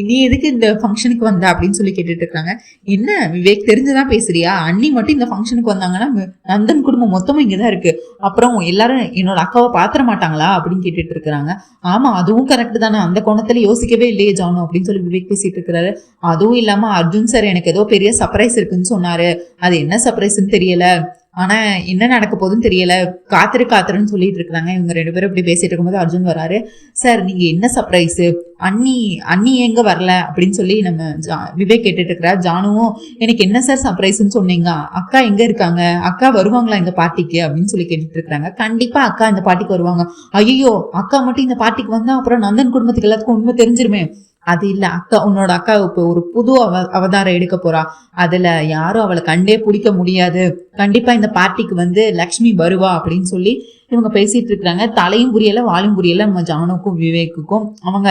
நீ எதுக்கு இந்த ஃபங்க்ஷனுக்கு வந்த அப்படின்னு சொல்லி கேட்டுட்டு இருக்காங்க. என்ன விவேக், தெரிஞ்சுதான் பேசுறியா? அண்ணி மட்டும் இந்த ஃபங்க்ஷனுக்கு வந்தாங்கன்னா நந்தன் குடும்பம் மொத்தமும் இங்கதான் இருக்கு, அப்புறம் எல்லாரும் என்னோட அக்காவை பாத்திர மாட்டாங்களா அப்படின்னு கேட்டுட்டு இருக்கிறாங்க. ஆமா, அதுவும் கரெக்ட் தானே, அந்த கோணத்துல யோசிக்கவே இல்லையே ஜானு அப்படின்னு சொல்லி விவேக் பேசிட்டு இருக்கிறாரு. அதுவும் இல்லாம அர்ஜுன் சார் எனக்கு ஏதோ பெரிய சர்ப்ரைஸ் இருக்குன்னு சொன்னாரு, அது என்ன சர்ப்ரைஸ்ன்னு தெரியல, ஆனா என்ன நடக்க போகுதுன்னு தெரியல, காத்துருன்னு சொல்லிட்டு இருக்காங்க. இவங்க ரெண்டு பேரும் இப்படி பேசிட்டு இருக்கும்போது அர்ஜுன் வராரு. சார், நீங்க என்ன சர்ப்ரைஸ், அண்ணி எங்க வரல அப்படின்னு சொல்லி நம்ம விவேக் கேட்டுட்டு இருக்கிறா. ஜானுவும், எனக்கு என்ன சார் சர்ப்ரைஸ்ன்னு சொன்னீங்க, அக்கா எங்க இருக்காங்க, அக்கா வருவாங்களா இந்த பார்ட்டிக்கு அப்படின்னு சொல்லி கேட்டுட்டு இருக்காங்க. கண்டிப்பா அக்கா இந்த பார்ட்டிக்கு வருவாங்க. ஐயோ, அக்கா மட்டும் இந்த பார்ட்டிக்கு வந்தா அப்புறம் நந்தன் குடும்பத்துக்கு எல்லாத்துக்கும் உண்மை தெரிஞ்சிருமே. அது இல்ல, உன்னோட அக்கா இப்ப ஒரு புது அவதாரம் எடுக்க போறா, அதுல யாரும் அவளை கண்டே பிடிக்க முடியாது, கண்டிப்பா இந்த பார்ட்டிக்கு லக்ஷ்மி வருவா அப்படின்னு சொல்லி இவங்க பேசிட்டு இருக்கிறாங்க. தலையும் புரியல வாழும் புரியல நம்ம ஜானுக்கும் விவேக்குக்கும். அவங்க,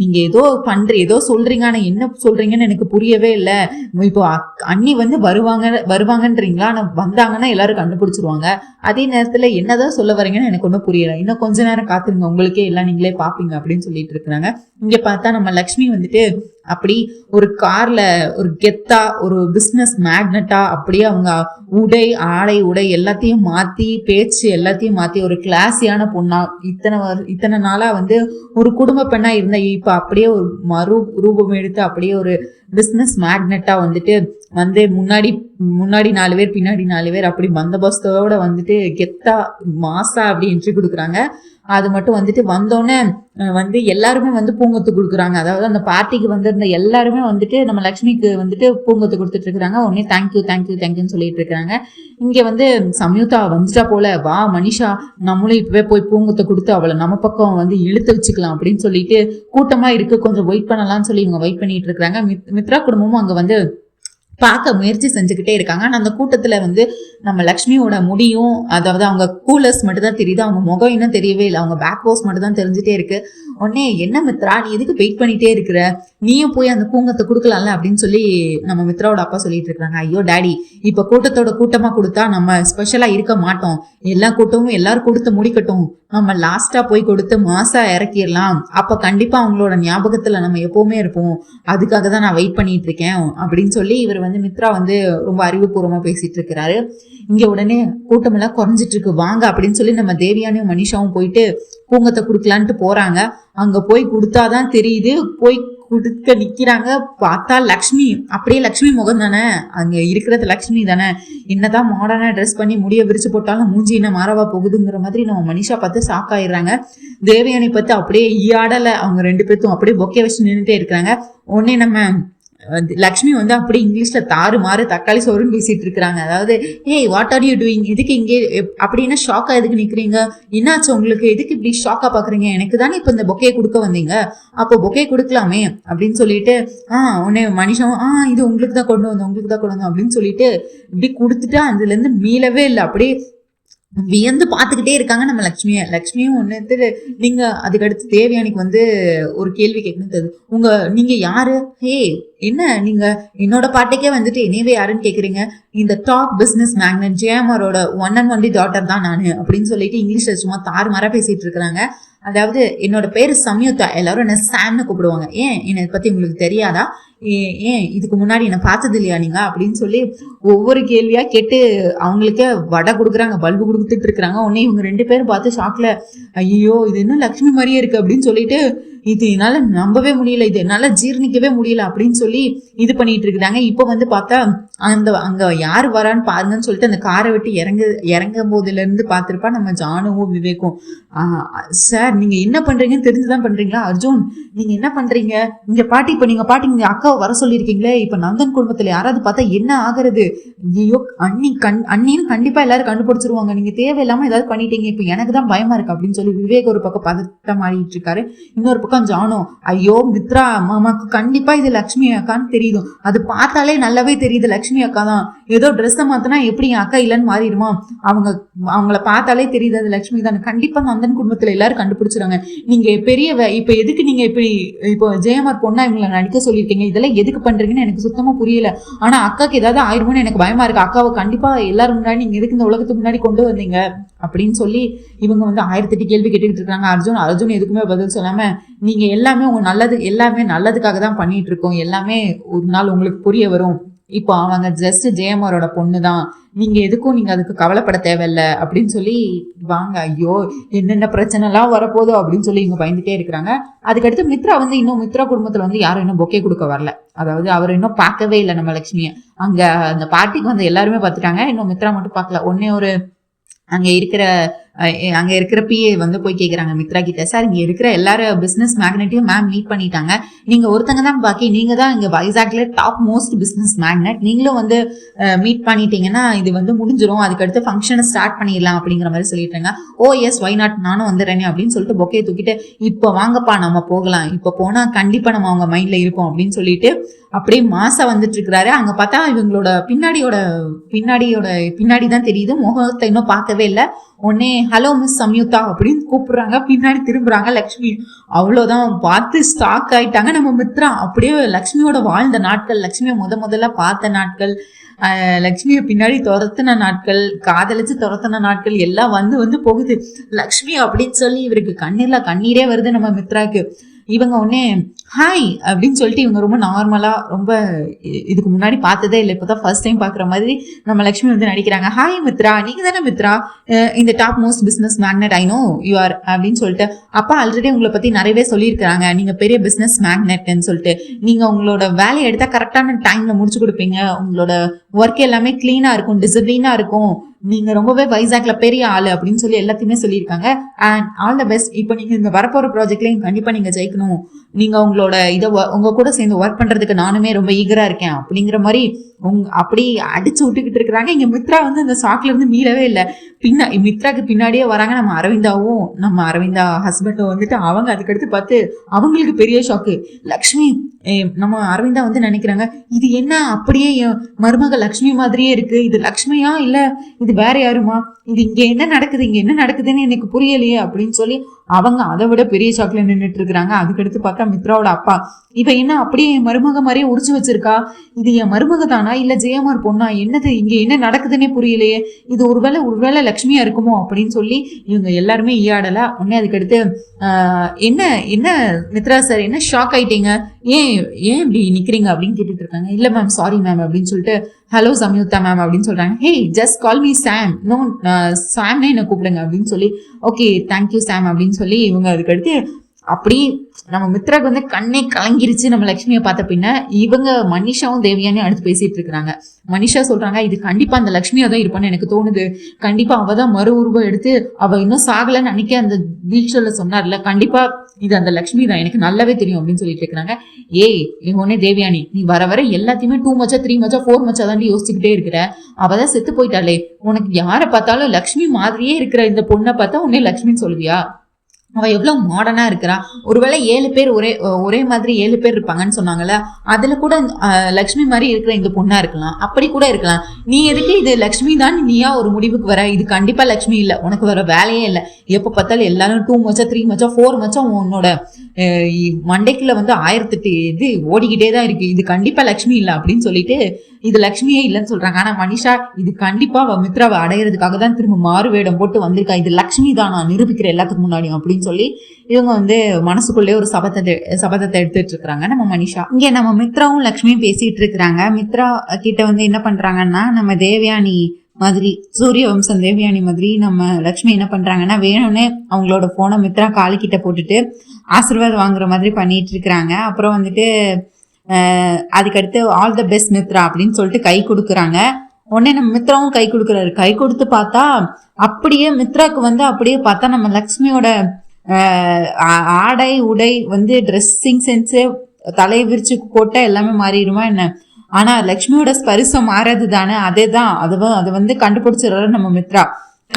நீங்க ஏதோ சொல்றீங்க, ஆனா என்ன சொல்றீங்கன்னு எனக்கு புரியவே இல்லை. இப்போ அண்ணி வருவாங்கன்றீங்களா? ஆனா வந்தாங்கன்னா எல்லாரும் கண்டுபிடிச்சிருவாங்க. அதே நேரத்துல என்னதான் சொல்ல வரீங்கன்னு எனக்கு ஒன்றும் புரியல, இன்னும் கொஞ்ச நேரம் காத்துருங்க, உங்களுக்கே எல்லாம் நீங்களே பாப்பீங்க அப்படின்னு சொல்லிட்டு இருக்கிறாங்க. இங்க பார்த்தா நம்ம லக்ஷ்மி அப்படி ஒரு கார்ல ஒரு கெத்தா ஒரு பிசினஸ் மேக்னட்டா அப்படியே அவங்க ஆடை உடை எல்லாத்தையும் மாத்தி பேச்சு எல்லாத்தையும் மாத்தி ஒரு கிளாஸியான பொண்ணா இத்தனை நாளா வந்து ஒரு குடும்ப பெண்ணா இருந்த இப்ப அப்படியே ஒரு ரூபம் எடுத்து அப்படியே ஒரு பிசினஸ் மேக்னட்டா வந்துட்டு வந்து முன்னாடி 4 பேர் பின்னாடி 4 பேர் அப்படி பந்தோபஸ்தோட வந்துட்டு கெத்தா மாசா அப்படி என்ட்ரி கொடுக்குறாங்க. அது மட்டும் வந்துட்டு வந்தோடனே வந்து எல்லாருமே வந்து பூங்கொத்து கொடுக்குறாங்க. அதாவது அந்த பார்ட்டிக்கு வந்திருந்த எல்லாருமே வந்துட்டு நம்ம லக்ஷ்மிக்கு வந்துட்டு பூங்கொத்து கொடுத்துட்டு இருக்கிறாங்க. உடனே தேங்க்யூன்னு சொல்லிட்டு இருக்கிறாங்க. இங்க வந்து சம்யுக்தா வந்துட்டா போல, வா மனிஷா நம்மளும் இப்பவே போய் பூங்கொத்தை கொடுத்து அவளை நம்ம பக்கம் வந்து இழுத்து வச்சுக்கலாம் அப்படின்னு சொல்லிட்டு கூட்டமா இருக்கு, கொஞ்சம் வெயிட் பண்ணலாம்னு சொல்லி இவங்க வெயிட் பண்ணிட்டு இருக்கிறாங்க. மித்ரா குடும்பமும் அங்க வந்து பார்க்க முயற்சி செஞ்சுக்கிட்டே இருக்காங்க. ஆனா அந்த கூட்டத்துல வந்து நம்ம லக்ஷ்மியோட முடியும், அதாவது அவங்க கூலர்ஸ் மட்டும் தான் தெரியுது, அவங்க முகம் இன்னும் தெரியவே இல்லை, அவங்க பேக் போஸ் மட்டும் தான் தெரிஞ்சுட்டே இருக்கு. உடனே என்ன மித்ரா நீ எதுக்கு வெயிட் பண்ணிட்டே இருக்கிற, நீயும் போய் அந்த பூங்கத்தை கொடுக்கலாம்ல அப்படின்னு சொல்லி நம்ம மித்ராவோட அப்பா சொல்லிட்டு இருக்காங்க. ஐயோ டாடி, இப்ப கூட்டத்தோட கூட்டமா கொடுத்தா நம்ம ஸ்பெஷலா இருக்க மாட்டோம், எல்லா கூட்டமும் எல்லாரும் கொடுத்து முடிக்கட்டும், நம்ம லாஸ்டா போய் கொடுத்து மாசா இறக்கிடலாம், அப்ப கண்டிப்பா அவங்களோட ஞாபகத்துல நம்ம எப்பவுமே இருப்போம், அதுக்காக தான் நான் வெயிட் பண்ணிட்டு இருக்கேன் அப்படின்னு சொல்லி இவர் வந்து மித்ரா வந்து ரொம்ப அறிவுபூர்வமா பேசிட்டு இருக்கிறாரு. இங்க உடனே கூட்டம் எல்லாம் குறைஞ்சிட்டு இருக்கு, வாங்க அப்படின்னு சொல்லி நம்ம தேவியானியும் மனிஷாவும் போயிட்டு பூங்கத்தை கொடுக்கலான்ட்டு போறாங்க. அங்க போய் கொடுத்தாதான் தெரியுது, போய் கொடுக்க நிக்கிறாங்க. பார்த்தா லக்ஷ்மி, அப்படியே லக்ஷ்மி முகம் தானே, அங்க இருக்கிறது லக்ஷ்மி தானே, என்னதான் மாடர்னா ட்ரெஸ் பண்ணி முடிய விரிச்சு போட்டாலும் மூஞ்சி என்ன மாறவா போகுதுங்கிற மாதிரி நம்ம மனிஷா பார்த்து ஷாக் ஆயிடுறாங்க. தேவயானி பார்த்து அப்படியே ஈயாடல, அவங்க 2 பேர்த்தும் அப்படியே பொக்கே வச்சு நின்றுட்டே இருக்கிறாங்க. உடனே நம்ம லக்ஷ்மி வந்து அப்படி இங்கிலீஷ்ல தாறு மாறு தக்காளி சோறுன்னு பேசிட்டு இருக்கிறாங்க. அதாவது ஏய் வாட் ஆர் யூ டூயிங், எதுக்கு இங்கே அப்படின்னா ஷாக்கா எதுக்கு நிக்கிறீங்க, என்னாச்சு உங்களுக்கு, எதுக்கு இப்படி ஷாக்கா பாக்குறீங்க, எனக்கு தானே இப்ப இந்த பொக்கையை கொடுக்க வந்தீங்க, அப்போ பொக்கையை கொடுக்கலாமே அப்படின்னு சொல்லிட்டு உடனே மனுஷன் இது உங்களுக்கு தான் கொண்டு வந்தோம் அப்படின்னு சொல்லிட்டு இப்படி கொடுத்துட்டு அதுல இருந்து மீளவே இல்லை, அப்படியே வியந்து பார்த்துக்கிட்டே இருக்காங்க நம்ம லக்ஷ்மியும் ஒன்று. நீங்க அதுக்கடுத்து தேவயானிக்கு வந்து ஒரு கேள்வி கேட்கணும், நீங்க யாரு, ஹே என்ன நீங்க என்னோட பாட்டுக்கே வந்துட்டு என்னவே யாருன்னு கேக்குறீங்க, இந்த டாப் பிசினஸ் மேக்னட் ஜேஎம்ஆரோட ஒன் அண்ட் ஒன்லி டாட்டர் தான் நானு அப்படின்னு சொல்லிட்டு இங்கிலீஷ்ல சும்மா தாறுமாறா பேசிட்டு இருக்கிறாங்க. அதாவது என்னோட பேரு சம்யுக்தா, எல்லாரும் என்ன சாம்னு கூப்பிடுவாங்க, ஏன் என்னை பத்தி உங்களுக்கு தெரியாதா, ஏன் இதுக்கு முன்னாடி என்ன பார்த்தது இல்லையா நீங்க அப்படின்னு சொல்லி ஒவ்வொரு கேள்வியா கேட்டு அவங்களுக்கே வடை கொடுக்குறாங்க, பல்பு கொடுத்துட்டு இருக்கிறாங்க. உடனே இவங்க 2 பேரும் பார்த்து ஷாக்ல, ஐயோ இது என்ன லக்ஷ்மி மாதிரியே இருக்கு அப்படின்னு சொல்லிட்டு, இது என்னால நம்பவே முடியல, இது என்னால ஜீர்ணிக்கவே முடியல அப்படின்னு சொல்லி இது பண்ணிட்டு இருக்கிறாங்க. இப்போ வந்து பார்த்தா அங்க யாரு வரான்னு பாருங்கன்னு சொல்லிட்டு அந்த காரை விட்டு இறங்கும் போதுல இருந்து பார்த்திருப்பா நம்ம ஜானுவும் விவேக்கும். சார் நீங்க என்ன பண்றீங்கன்னு தெரிஞ்சுதான் பண்றீங்களா, அர்ஜுன் நீங்க என்ன பண்றீங்க, இங்க பாட்டி இப்ப நீங்க பாட்டி இங்க அக்காவை வர சொல்லியிருக்கீங்களே, இப்ப நந்தன் குடும்பத்துல யாராவது பார்த்தா என்ன ஆகுறது, ஐயோ அண்ணின்னு கண்டிப்பா எல்லாரும் கண்டுபிடிச்சிருவாங்க, நீங்க தேவையில்லாம ஏதாவது பண்ணிட்டீங்க, இப்ப எனக்கு தான் பயமா இருக்கு அப்படின்னு சொல்லி விவேக் ஒரு பக்கம் பதட்டம் ஆடிட்டு இருக்காரு. இன்னொரு பக்கம் ஜானோ, ஐயோ மித்ரா மாமாக்கு கண்டிப்பா இது லக்ஷ்மி அக்கான்னு தெரியுது, அது பார்த்தாலே நல்லாவே தெரியுது லக்ஷ்மி அக்கா தான், ஏதோ ட்ரெஸ்ஸை மாத்தினா எப்படி என் அக்கா இல்லைன்னு மாறிடுமா, அவங்கள பார்த்தாலே தெரியுது அது லக்ஷ்மி தான், கண்டிப்பா நந்தன் குடும்பத்துல எல்லாரும் கண்டுபிடிச்சிருங்க, நீங்க இப்ப எதுக்கு நீங்க இப்போ ஜெயமார் பொண்ணா இவங்களை நடிக்க சொல்லியிருக்கீங்க, இதெல்லாம் எதுக்கு பண்றீங்கன்னு எனக்கு சுத்தமா புரியல, ஆனா அக்காக்கு ஏதாவது ஆயிருமோன்னு எனக்கு பயமா இருக்கு, அக்காவை கண்டிப்பா எல்லாரும் முன்னாடி நீங்க எதுக்கு இந்த உலகத்துக்கு முன்னாடி கொண்டு வந்தீங்க அப்படின்னு சொல்லி இவங்க வந்து 1008 கேள்வி கேட்டுக்கிட்டு இருக்காங்க. அர்ஜுன் எதுக்குமே பதில் சொல்லாம, நீங்க எல்லாமே உங்க எல்லாமே நல்லதுக்காக தான் பண்ணிட்டு இருக்கோம், எல்லாமே ஒரு நாள் உங்களுக்கு புரிய வரும், இப்போ அவங்க ஜஸ்ட் ஜெயமாரோட பொண்ணு தான், நீங்க எதுக்கும் நீங்க அதுக்கு கவலைப்பட தேவையில்லை அப்படின்னு சொல்லி வாங்க, ஐயோ என்னென்ன பிரச்சனை எல்லாம் வரப்போதோ அப்படின்னு சொல்லி இவங்க பயந்துட்டே இருக்கிறாங்க. அதுக்கடுத்து மித்ரா வந்து இன்னும் மித்ரா குடும்பத்துல வந்து யாரும் இன்னும் பொக்கே கொடுக்க வரல, அதாவது அவர் இன்னும் பார்க்கவே இல்லை நம்ம லட்சுமியை, அங்க அந்த பார்ட்டிக்கு வந்து எல்லாருமே பார்த்துட்டாங்க, இன்னும் மித்ரா மட்டும் பார்க்கல. ஒன்னே ஒரு அங்க இருக்கிற பிஏ வந்து போய் கேக்குறாங்க மித்ரா கிட்ட, சார் இங்க இருக்கிற எல்லாரும் பிசினஸ் மேக்னெட்டையும் மேம் மீட் பண்ணிட்டாங்க, நீங்க ஒருத்தங்க தான் பாக்கி, நீங்க தான் இங்க வைசாக்ல டாப் மோஸ்ட் பிசினஸ் மேக்னெட், நீங்களும் வந்து மீட் பண்ணிட்டீங்கன்னா இது வந்து முடிஞ்சிடும், அதுக்கடுத்து ஃபங்க்ஷனை ஸ்டார்ட் பண்ணிடலாம் அப்படிங்கிற மாதிரி சொல்லிட்டாங்க. ஓ எஸ் ஒய் நாட், நானும் வந்துடுறேனே அப்படின்னு சொல்லிட்டு பொக்கையை தூக்கிட்டு, இப்போ வாங்கப்பா நம்ம போகலாம், இப்போ போனா கண்டிப்பா நம்ம அவங்க மைண்ட்ல இருப்போம் அப்படின்னு சொல்லிட்டு அப்படியே மாசா வந்துட்டு இருக்கிறாரு. அங்க பார்த்தா இவங்களோட பின்னாடி தான் தெரியுது, முகத்தை இன்னும் பார்க்கவே இல்லை. உடனே ஹலோ மிஸ் சம்யுக்தா அப்படின்னு கூப்பிடுறாங்க, பின்னாடி திரும்புறாங்க லக்ஷ்மி, அவ்வளவுதான் பார்த்து ஸ்டாக் ஆயிட்டாங்க நம்ம மித்ரா. அப்படியே லக்ஷ்மியோட வாழ்ந்த நாட்கள், லக்ஷ்மியை முதல்ல பார்த்த நாட்கள், லக்ஷ்மியை பின்னாடி துரத்தின நாட்கள், காதலிச்சு துரத்தின நாட்கள் எல்லாம் வந்து போகுது. லக்ஷ்மி அப்படின்னு சொல்லி இவருக்கு கண்ணீரே வருது நம்ம மித்ராக்கு. இவங்க உடனே ஹாய் அப்படின்னு சொல்லிட்டு இவங்க ரொம்ப நார்மலா ரொம்ப இதுக்கு முன்னாடி பார்த்ததே இல்லை, இப்போதான் ஃபர்ஸ்ட் டைம் பாக்குற மாதிரி நம்ம லக்ஷ்மி வந்து நடிக்கிறாங்க. ஹாய் மித்ரா, நீங்க தானே மித்ரா, இந்த top most business magnet, I know you are அப்படின்னு சொல்லிட்டு. அப்பா ஆல்ரெடி உங்களை பத்தி நிறையவே சொல்லியிருக்காங்க, நீங்க பெரிய பிசினஸ் மேக்னெட்னு சொல்லிட்டு. நீங்க உங்களோட வேலையை எடுத்தா கரெக்டான டைம்ல முடிச்சு கொடுப்பீங்க, உங்களோட ஒர்க் எல்லாமே கிளீனா இருக்கும், டிசிப்ளினா இருக்கும், நீங்க ரொம்பவே வைசாக்ல பெரிய ஆளு அப்படின்னு சொல்லி எல்லாத்தையுமே சொல்லியிருக்காங்க. And all the best. இப்போ நீங்க இந்த வரப்போற ப்ராஜெக்ட்லயும் கண்டிப்பா நீங்க ஜெயிக்கணும், நீங்க உங்களோட இதை உங்க கூட சேர்ந்து ஒர்க் பண்றதுக்கு நானுமே ரொம்ப ஈகரா இருக்கேன் அப்படிங்கிற மாதிரி அப்படி அடிச்சு விட்டுக்கிட்டு இருக்கிறாங்க. இங்க மித்ரா வந்து அந்த ஷாக்ல இருந்து மீறவே இல்லை. மித்ராக்கு பின்னாடியே வராங்க நம்ம அரவிந்தா ஹஸ்பண்டும் வந்துட்டு. அவங்க அதுக்கடுத்து பார்த்து அவங்களுக்கு பெரிய ஷாக்கு. லக்ஷ்மி, நம்ம அரவிந்தா வந்து நினைக்கிறாங்க, இது என்ன அப்படியே மருமக லக்ஷ்மி மாதிரியே இருக்கு, இது லக்ஷ்மியா இல்ல இது வேற யாருமா, இது இங்க என்ன நடக்குதுன்னு எனக்கு புரியலையே அப்படின்னு சொல்லி அவங்க அதை விட பெரிய ஷாக்ல நின்றுட்டு இருக்கிறாங்க. அதுக்கடுத்து பார்த்தா மித்ராவோட அப்பா, இவ என்ன அப்படியே என் மருமக மாதிரியே உரிச்சு வச்சிருக்கா, இது என் மருமக தானா இல்ல ஜெயமார் பொண்ணா, என்னது இங்க என்ன நடக்குதுன்னே புரியலையே, இது ஒருவேளை லக்ஷ்மியா இருக்குமோ அப்படின்னு சொல்லி இவங்க எல்லாருமே ஈயாடல. உடனே அதுக்கடுத்து என்ன மித்ரா சார் என்ன ஷாக் ஆயிட்டீங்க, ஏன் இப்படி நிக்கிறீங்க அப்படின்னு கேட்டுட்டு இருக்காங்க. இல்ல மேம், சாரி மேம் அப்படின்னு சொல்லிட்டு, ஹலோ சம்யுக்தா மேம் அப்படின்னு சொல்றாங்க. ஹே, ஜஸ்ட் கால் மீ சாம், நோ சாம்னே என்ன கூப்பிடுங்க அப்படின்னு சொல்லி. ஓகே, தேங்க்யூ சாம் அப்படின்னு சொல்லி இவங்க அதுக்கடுத்து அப்படி நம்ம மித்ராக்கு வந்து கண்ணே கலங்கிருச்சு நம்ம லட்சுமியை பார்த்த பின்ன. இவங்க மனிஷாவும் தேவியானே அடுத்து பேசிட்டு இருக்கிறாங்க. மனிஷா சொல்றாங்க, இது கண்டிப்பா அந்த லட்சுமியா தான் இருப்பான்னு எனக்கு தோணுது, கண்டிப்பா அவதான் மறு உருவம் எடுத்து அவ இன்னும் சாகலன்னு அன்னைக்கே அந்த தீட்சையில சொன்னார்ல, கண்டிப்பா இது அந்த லட்சுமி தான், எனக்கு நல்லாவே தெரியும் அப்படின்னு சொல்லிட்டு இருக்கிறாங்க. இவனே தேவியானி, நீ வர வர எல்லாத்தையுமே 2 மச்சா 3 மச்சா 4 மச்சா தாண்டி யோசிச்சுக்கிட்டே இருக்கிற, அவதான் செத்து போயிட்டாளே, உனக்கு யாரை பார்த்தாலும் லக்ஷ்மி மாதிரியே இருக்கிற இந்த பொண்ணை பார்த்தா உன்னே லக்ஷ்மின்னு சொல்லுவியா, அவ எவ்வளவு மாடர்னா இருக்கிறா, ஒருவேளை 7 பேர் ஒரே மாதிரி 7 பேர் இருப்பாங்கன்னு சொன்னாங்கல்ல, அதுல கூட லக்ஷ்மி மாதிரி இருக்கிற இந்த பொண்ணா இருக்கலாம், அப்படி கூட இருக்கலாம், நீ எதுக்கு இது லக்ஷ்மி தான் நீயா ஒரு முடிவுக்கு வர, இது கண்டிப்பா லக்ஷ்மி இல்ல, உனக்கு வர வேலையே இல்லை, எப்ப பார்த்தாலும் எல்லாரும் 2 மச்சா 3 மச்சா 4 மச்சா உன்னோட மண்டைக்குள்ள வந்து 1008 இது ஓடிக்கிட்டே தான் இருக்கு, இது கண்டிப்பா லக்ஷ்மி இல்ல அப்படின்னு சொல்லிட்டு இது லக்ஷ்மியே இல்லைன்னு சொல்றாங்க. ஆனா மனிஷா, இது கண்டிப்பா மித்ராவை அடையிறதுக்காக தான் திரும்ப மாறு வேடம் போட்டு வந்திருக்கா, இது லக்ஷ்மி தான் நான் நிரூபிக்கிற எல்லாத்துக்கு முன்னாடியும் அப்படின்னு சொல்லி இவங்க வந்து மனசுக்குள்ளே ஒரு சபதத்தை எடுத்துட்டு இருக்கிறாங்க நம்ம மனிஷா. இங்க நம்ம மித்ராவும் லக்ஷ்மியும் பேசிட்டு இருக்கிறாங்க. மித்ரா கிட்ட வந்து என்ன பண்றாங்கன்னா, நம்ம தேவயானி மாதிரி, சூரிய வம்சம் தேவயானி மாதிரி நம்ம லக்ஷ்மி என்ன பண்றாங்கன்னா, வேணும்னே அவங்களோட போனை மித்ரா காலிக்கிட்ட போட்டுட்டு ஆசீர்வாதம் வாங்குற மாதிரி பண்ணிட்டு இருக்கிறாங்க. அப்புறம் வந்துட்டு அதுக்கடுத்து ஆல் த பெஸ்ட் மித்ரா அப்படின்னு சொல்லிட்டு கை கொடுக்குறாங்க. உடனே நம்ம மித்ராவும் கை கொடுக்குறாரு. கை கொடுத்து பார்த்தா அப்படியே மித்ராக்கு வந்து அப்படியே பார்த்தா நம்ம லக்ஷ்மியோட ஆடை உடை வந்து ட்ரெஸ்ஸிங் சென்ஸு தலையை விரிச்சு போட்டா எல்லாமே மாறிடுமா என்ன, ஆனா லக்ஷ்மியோட ஸ்பரிசம் மாறது தானே, அதே தான் அது வந்து கண்டுபிடிச்சிடறாரு நம்ம மித்ரா.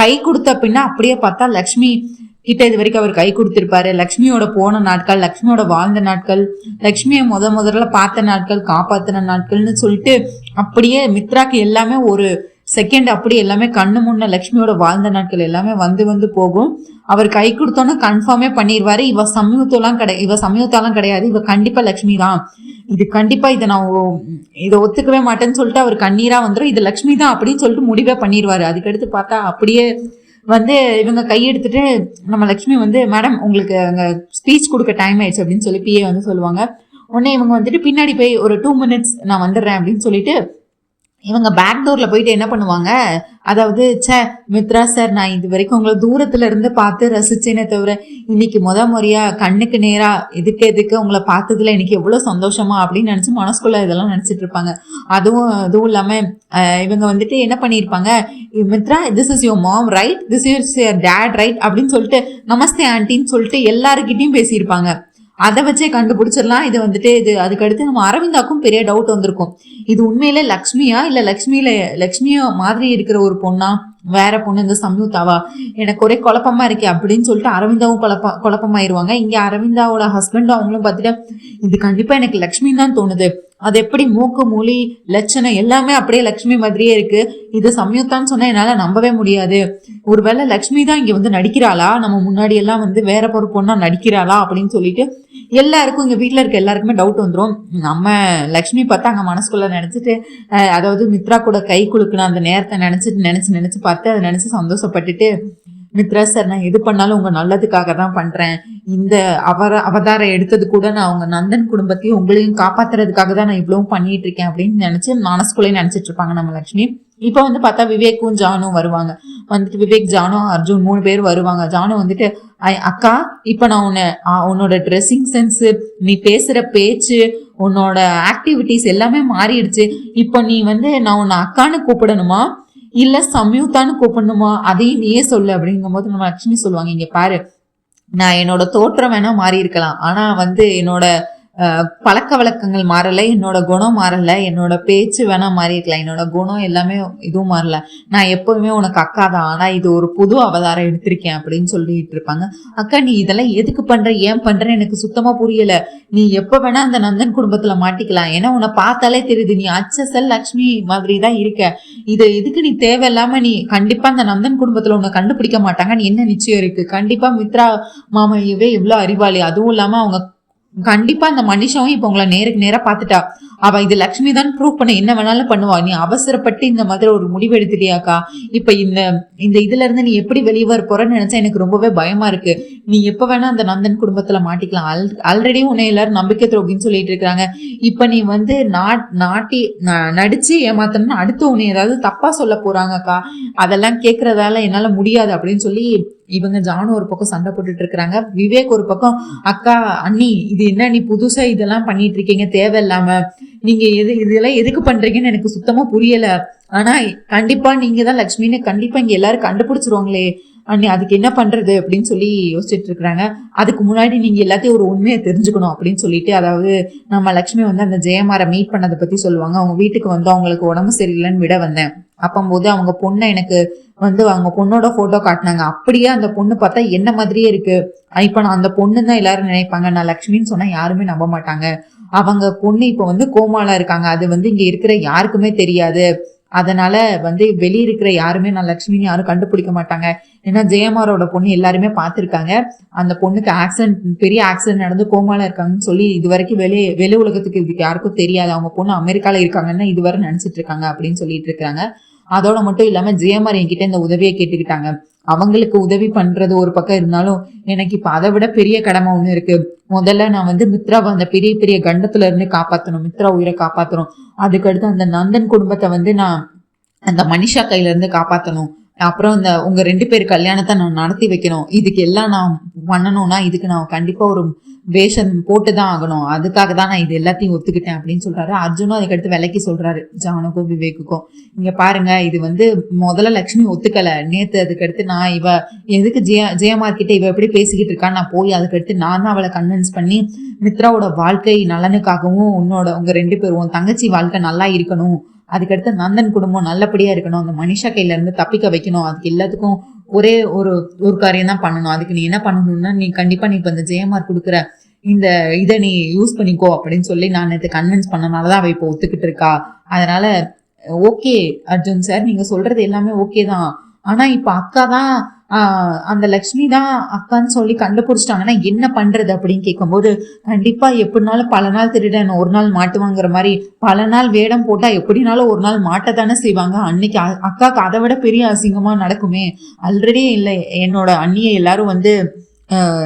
கை கொடுத்த பின்னா அப்படியே பார்த்தா லக்ஷ்மி கிட்ட இது வரைக்கும் அவர் கை கொடுத்திருப்பாரு. லக்ஷ்மியோட போன நாட்கள், லக்ஷ்மியோட வாழ்ந்த நாட்கள், லக்ஷ்மியை முதல்ல பார்த்த நாட்கள், காப்பாத்தின நாட்கள்னு சொல்லிட்டு அப்படியே மித்ராக்கு எல்லாமே ஒரு செகண்ட் அப்படி எல்லாமே கண்ணு முன்ன லக்ஷ்மியோட வாழ்ந்த நாட்கள் எல்லாமே வந்து போகும். அவர் கை கொடுத்தோன்னு கன்ஃபார்மே பண்ணிடுவாரு, இவ சமயத்தாலாம் கிடையாது, இவ கண்டிப்பா லக்ஷ்மி தான், இது கண்டிப்பா இதை ஒத்துக்கவே மாட்டேன்னு சொல்லிட்டு அவர் கண்ணீரா வந்துடும், இது லக்ஷ்மி தான் அப்படின்னு சொல்லிட்டு முடிவே பண்ணிடுவாரு. அதுக்கடுத்து பார்த்தா அப்படியே வந்து இவங்க கையெடுத்துட்டு நம்ம லக்ஷ்மி வந்து, மேடம் உங்களுக்கு அங்கே ஸ்பீச் கொடுக்க டைம் ஆயிடுச்சு அப்படின்னு சொல்லி பிஏ வந்து சொல்லுவாங்க. உடனே இவங்க வந்துட்டு பின்னாடி போய் ஒரு 2 minutes நான் வந்துடுறேன் அப்படின்னு சொல்லிட்டு இவங்க பேக் டோர்ல போயிட்டு என்ன பண்ணுவாங்க, அதாவது மித்ரா சார், நான் இது வரைக்கும் உங்களை தூரத்துல இருந்து பார்த்து ரசிச்சேனே தவிர இன்னைக்கு முறையா கண்ணுக்கு நேரா எதுக்கு உங்களை பார்த்ததுல எனக்கு எவ்வளவு சந்தோஷமா அப்படின்னு நினைச்சு மனசுக்குள்ள இதெல்லாம் நினைச்சிட்டு இருப்பாங்க. அதுவும் இல்லாம இவங்க வந்துட்டு என்ன பண்ணிருப்பாங்க, Mitra this is your mom right, this is your dad right அப்படின்னு சொல்லிட்டு நமஸ்தே ஆண்டின்னு சொல்லிட்டு எல்லாருக்கிட்டையும் பேசியிருப்பாங்க. அதை வச்சே கண்டுபிடிச்சிடலாம் இது வந்துட்டு இது. அதுக்கடுத்து நம்ம அரவிந்தாக்கும் பெரிய டவுட் வந்திருக்கும், இது உண்மையிலே லக்ஷ்மியா இல்ல லக்ஷ்மியா மாதிரி இருக்கிற ஒரு பொண்ணா, வேற பொண்ணு இந்த சம்யுக்தாவா, எனக்கு ஒரே குழப்பமா இருக்கே அப்படின்னு சொல்லிட்டு அரவிந்தாவும் குழப்பமாயிருவாங்க. இங்க அரவிந்தாவோட ஹஸ்பண்டும் அவங்களும் பார்த்துட்டு இது கண்டிப்பா எனக்கு லக்ஷ்மி தான் தோணுது, அது எப்படி மூக்கு மொழி லட்சணம் எல்லாமே அப்படியே லக்ஷ்மி மாதிரியே இருக்கு, இது சம்யுக்தான்னு சொன்னா என்னால நம்பவே முடியாது, ஒருவேளை லக்ஷ்மி தான் இங்க வந்து நடிக்கிறாளா, நம்ம முன்னாடி எல்லாம் வந்து வேற ஒரு பொண்ணா நடிக்கிறாளா அப்படின்னு சொல்லிட்டு எல்லாருக்கும் இங்க வீட்டுல இருக்க எல்லாருக்குமே டவுட் வந்துடும். நம்ம லக்ஷ்மி பார்த்தா அங்க மனசுக்குள்ள நினைச்சிட்டு, அதாவது மித்ரா கூட கை குலுக்குன அந்த நேரத்தை நினைச்சு பார்த்து அதை நினைச்சு சந்தோஷப்பட்டுட்டு, மித்ரா சார் நான் எது பண்ணாலும் உங்க நல்லதுக்காக தான் பண்றேன், இந்த அவதாரம் எடுத்தது கூட நான் அவங்க நந்தன் குடும்பத்தையும் உங்களையும் காப்பாத்துறதுக்காக தான் நான் இவ்வளவும் பண்ணிட்டு இருக்கேன் அப்படின்னு நினைச்சு மனசுக்குள்ளே நினைச்சிட்டு இருப்பாங்க நம்ம லட்சுமி. இப்ப வந்து பார்த்தா விவேக்கும் ஜானும் வருவாங்க. வந்துட்டு விவேக், ஜானு, அர்ஜுன் 3 பேர் வருவாங்க. ஜானு வந்துட்டு அக்கா, இப்ப நான் உன்னோட ட்ரெஸ்ஸிங் சென்ஸ், நீ பேசுற பேச்சு, உன்னோட ஆக்டிவிட்டிஸ் எல்லாமே மாறிடுச்சு. இப்போ நீ வந்து நான் உன்னை அக்கான்னு கூப்பிடணுமா இல்ல சம்யுக்தான்னு கூப்பிடணுமா, அதையும் நீயே சொல்லு அப்படிங்கும் போது நம்ம லட்சுமி சொல்லுவாங்க, இங்க பாரு, நான் என்னோட தோற்றம் வேணா மாறி இருக்கலாம், ஆனா வந்து என்னோட பழக்க வழக்கங்கள் மாறல, என்னோட குணம் மாறல, என்னோட பேச்சு வேணா மாறி இருக்கலாம், என்னோட குணம் எல்லாமே இதுவும் மாறல. நான் எப்பவுமே உனக்கு அக்கா தான், ஆனா இது ஒரு புது அவதாரம் எடுத்திருக்கேன் அப்படின்னு சொல்லிட்டு இருப்பாங்க. அக்கா, நீ இதெல்லாம் எதுக்கு பண்ற, ஏன் பண்றேன்னு எனக்கு சுத்தமா புரியல. நீ எப்ப வேணா அந்த நந்தன் குடும்பத்துல மாட்டிக்கலாம். ஏன்னா உன்னை பார்த்தாலே தெரியுது, நீ அச்சசல் லக்ஷ்மி மாதிரி தான் இருக்க. இது எதுக்கு நீ தேவையில்லாம, நீ கண்டிப்பா அந்த நந்தன் குடும்பத்துல உன்னை கண்டுபிடிக்க மாட்டாங்கன்னு என்ன நிச்சயம் இருக்கு? கண்டிப்பா மித்ரா மாமையவே இவ்வளவு அறிவாளி, அதுவும் இல்லாம அவங்க கண்டிப்பா அந்த மனுஷாவும் இப்ப உங்களை நேருக்கு நேரா பாத்துட்டா, அவ இது லக்ஷ்மி தான் ப்ரூவ் பண்ண என்ன வேணாலும் பண்ணுவா. நீ அவசரப்பட்டு இந்த மாதிரி ஒரு முடிவு எடுத்துட்டியாக்கா. இப்ப இந்த இதுல இருந்து நீ எப்படி வெளியே வர போறன்னு நினைச்சா எனக்கு ரொம்பவே பயமா இருக்கு. நீ எப்ப வேணா அந்த நந்தன் குடும்பத்துல மாட்டிக்கலாம். ஆல்ரெடி உன்னை எல்லாரும் நம்பிக்கை துரோகின்னு சொல்லிட்டு இருக்காங்க. இப்ப நீ வந்து நடிச்சு ஏமாத்தணும்னு அடுத்து உன்னை ஏதாவது தப்பா சொல்ல போறாங்கக்கா, அதெல்லாம் கேக்குறதால என்னால முடியாது அப்படின்னு சொல்லி இவங்க ஜானு ஒரு பக்கம் சண்டை போட்டுட்டு இருக்கிறாங்க. விவேக் ஒரு பக்கம், அக்கா, அண்ணி, இது என்ன நீ புதுசா இதெல்லாம் பண்ணிட்டு இருக்கீங்க தேவையில்லாம, நீங்க இதெல்லாம் எதுக்கு பண்றீங்கன்னு எனக்கு சுத்தமா புரியல. ஆனா கண்டிப்பா நீங்க தான் லட்சுமின்னு கண்டிப்பா இங்க எல்லாரும் கண்டுபிடிச்சிருவாங்களே அண்ணி, அதுக்கு என்ன பண்றது அப்படின்னு சொல்லி யோசிச்சுட்டு இருக்கிறாங்க. அதுக்கு முன்னாடி நீங்க எல்லாத்தையும் ஒரு உண்மையை தெரிஞ்சுக்கணும் அப்படின்னு சொல்லிட்டு, அதாவது நம்ம லட்சுமி வந்து அந்த ஜெயமாரை மீட் பண்ணதை பத்தி சொல்லுவாங்க. அவங்க வீட்டுக்கு வந்து அவங்களுக்கு உடம்பு சரியில்லைன்னு விட வந்தேன். அப்பம்போது அவங்க பொண்ணை எனக்கு வந்து அவங்க பொண்ணோட போட்டோ காட்டினாங்க. அப்படியே அந்த பொண்ணு பார்த்தா என்ன மாதிரியே இருக்கு. இப்ப நான் அந்த பொண்ணு தான் எல்லாரும் நினைப்பாங்க, நான் லட்சுமின்னு சொன்னா யாருமே நம்ப மாட்டாங்க. அவங்க பொண்ணு இப்ப வந்து கோமால இருக்காங்க, அது வந்து இங்க இருக்கிற யாருக்குமே தெரியாது. அதனால வந்து வெளியே இருக்கிற யாருமே நான் லட்சுமின்னு யாரும் கண்டுபிடிக்க மாட்டாங்க. ஏன்னா ஜெயமாரோட பொண்ணு எல்லாருமே பார்த்திருக்காங்க. அந்த பொண்ணுக்கு பெரிய ஆக்சிடென்ட் நடந்து கோமால இருக்காங்கன்னு சொல்லி இது வரைக்கும் வெளி உலகத்துக்கு இதுக்கு யாருக்கும் தெரியாது. அவங்க பொண்ணு அமெரிக்கால இருக்காங்கன்னு இதுவரை நினைச்சிட்டு இருக்காங்க அப்படின்னு சொல்லிட்டு இருக்காங்க. அதோட மட்டும் இல்லாம ஜெயமார் என்கிட்ட இந்த உதவியை கேட்டுக்கிட்டாங்க. அவங்களுக்கு உதவி பண்றது ஒரு பக்கம் இருந்தாலும் எனக்கு இப்ப அதை விட பெரிய கடமை ஒண்ணு இருக்கு. முதல்ல நான் வந்து மித்ராவை அந்த பெரிய பெரிய கண்டத்துல இருந்து காப்பாத்தணும், மித்ரா உயிரை காப்பாத்தணும். அதுக்கடுத்து அந்த நந்தன் குடும்பத்தை வந்து நான் அந்த மனிஷா கையில இருந்து காப்பாத்தணும். அப்புறம் இந்த உங்க 2 பேர் கல்யாணத்தை நான் நடத்தி வைக்கணும். இதுக்கு எல்லாம் நான் பண்ணணும்னா இதுக்கு நான் கண்டிப்பா ஒரு வேஷம் போட்டுதான் ஆகணும். அதுக்காக தான் நான் இது எல்லாத்தையும் ஒத்துக்கிட்டேன் அப்படின்னு சொல்றாரு. அர்ஜுனும் அதுக்கடுத்து விலைக்கு சொல்றாரு ஜானுக்கும் விவேக்குக்கும், இங்க பாருங்க, இது வந்து முதல்ல லட்சுமி ஒத்துக்கல நேத்து. அதுக்கடுத்து நான் இவ எதுக்கு ஜெயமார் கிட்ட இவ எப்படி பேசிக்கிட்டு இருக்கான்னு நான் போய் அதுக்கடுத்து நான் தான் அவளை கன்வின்ஸ் பண்ணி மித்ராவோட வாழ்க்கை நலனுக்காகவும் உங்க 2 பேரும் உன் தங்கச்சி வாழ்க்கை நல்லா இருக்கணும், அதுக்கடுத்து நந்தன் குடும்பம் நல்லபடியா இருக்கணும், அந்த மனிஷா கையில இருந்து தப்பிக்க வைக்கணும், அதுக்கு எல்லாத்துக்கும் ஒரே ஒரு காரியம் தான் பண்ணணும். அதுக்கு நீ என்ன பண்ணணும்னா, நீ கண்டிப்பா நீ இப்ப இந்த ஜெயமார் கொடுக்குற இந்த இதை நீ யூஸ் பண்ணிக்கோ அப்படின்னு சொல்லி நான் நேற்று கன்வின்ஸ் பண்ணனாலதான் அவ இப்போ ஒத்துக்கிட்டு இருக்கா. அதனால ஓகே அர்ஜுன் சார், நீங்க சொல்றது எல்லாமே ஓகே தான். ஆனா இப்ப அக்கா தான் அந்த லக்ஷ்மி தான் அக்கான்னு சொல்லி கண்டுபிடிச்சிட்டாங்கன்னா என்ன பண்றது அப்படின்னு கேட்கும்போது, கண்டிப்பா எப்படினாலும் பல நாள் திருடன் ஒரு நாள் மாட்டுவாங்கிற மாதிரி பல நாள் வேடம் போட்டா எப்படினாலும் ஒரு நாள் மாட்டத்தானே செய்வாங்க. அன்னைக்கு அக்காக்கு அதை விட பெரிய அசிங்கமா நடக்குமே. ஆல்ரெடி இல்லை என்னோட அண்ணியை எல்லாரும் வந்து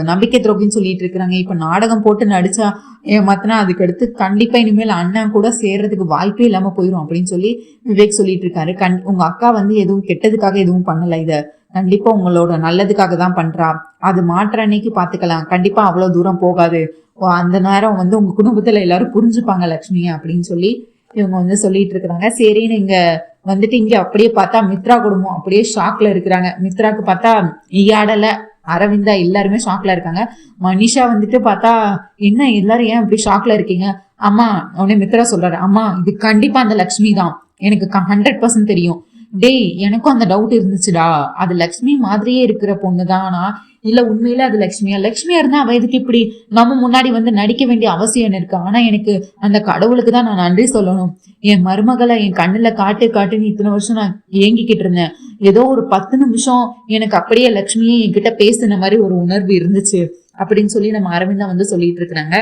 நம்பிக்கை துரோகின்னு சொல்லிட்டு இருக்கிறாங்க. இப்ப நாடகம் போட்டு நடிச்சா ஏமாத்தினா அதுக்கடுத்து கண்டிப்பா இனிமேல் அண்ணன் கூட சேர்றதுக்கு வாய்ப்பே இல்லாம போயிடும் அப்படின்னு சொல்லி விவேக் சொல்லிட்டு இருக்காரு. உங்க அக்கா வந்து எதுவும் கெட்டதுக்காக எதுவும் பண்ணல, இத கண்டிப்பா உங்களோட நல்லதுக்காக தான் பண்றா. அது மாற்ற அன்னைக்கு பாத்துக்கலாம், கண்டிப்பா அவ்வளவு தூரம் போகாது. அந்த நேரம் வந்து உங்க குடும்பத்துல எல்லாரும் புரிஞ்சுப்பாங்க லட்சுமி அப்படின்னு சொல்லி இவங்க வந்து சொல்லிட்டு இருக்கிறாங்க. சரி, நீங்க வந்துட்டு இங்க அப்படியே பார்த்தா மித்ரா குடும்பம் அப்படியே ஷாக்ல இருக்கிறாங்க. மித்ராக்கு பார்த்தா ஈயாடல, அரவிந்தா எல்லாருமே ஷாக்ல இருக்காங்க. மனிஷா வந்துட்டு பார்த்தா, என்ன எல்லாரும் ஏன் இப்படி ஷாக்ல இருக்கீங்க? அம்மா உடனே மித்ரா சொல்றாரு, அம்மா இது கண்டிப்பா அந்த லக்ஷ்மி தான், எனக்கு 100% தெரியும். டேய், எனக்கும் அந்த டவுட் இருந்துச்சுடா, அது லக்ஷ்மி மாதிரியே இருக்கிற பொண்ணுதானா இல்ல உண்மையில அது லக்ஷ்மியா இருந்தா அவ எதுக்கு இப்படி நம்ம முன்னாடி வந்து நடிக்க வேண்டிய அவசியம் இருக்கு? ஆனா எனக்கு அந்த கடவுளுக்கு தான் நான் நன்றி சொல்லணும். என் மருமகளை என் கண்ணுல காட்டுன்னு இத்தனை வருஷம் நான் ஏங்கிக்கிட்டு இருந்தேன். ஏதோ ஒரு 10 நிமிஷம் எனக்கு அப்படியே லக்ஷ்மியே என்கிட்ட பேசின மாதிரி ஒரு உணர்வு இருந்துச்சு அப்படின்னு சொல்லி நம்ம அரவிந்தா வந்து சொல்லிட்டு இருக்கிறாங்க.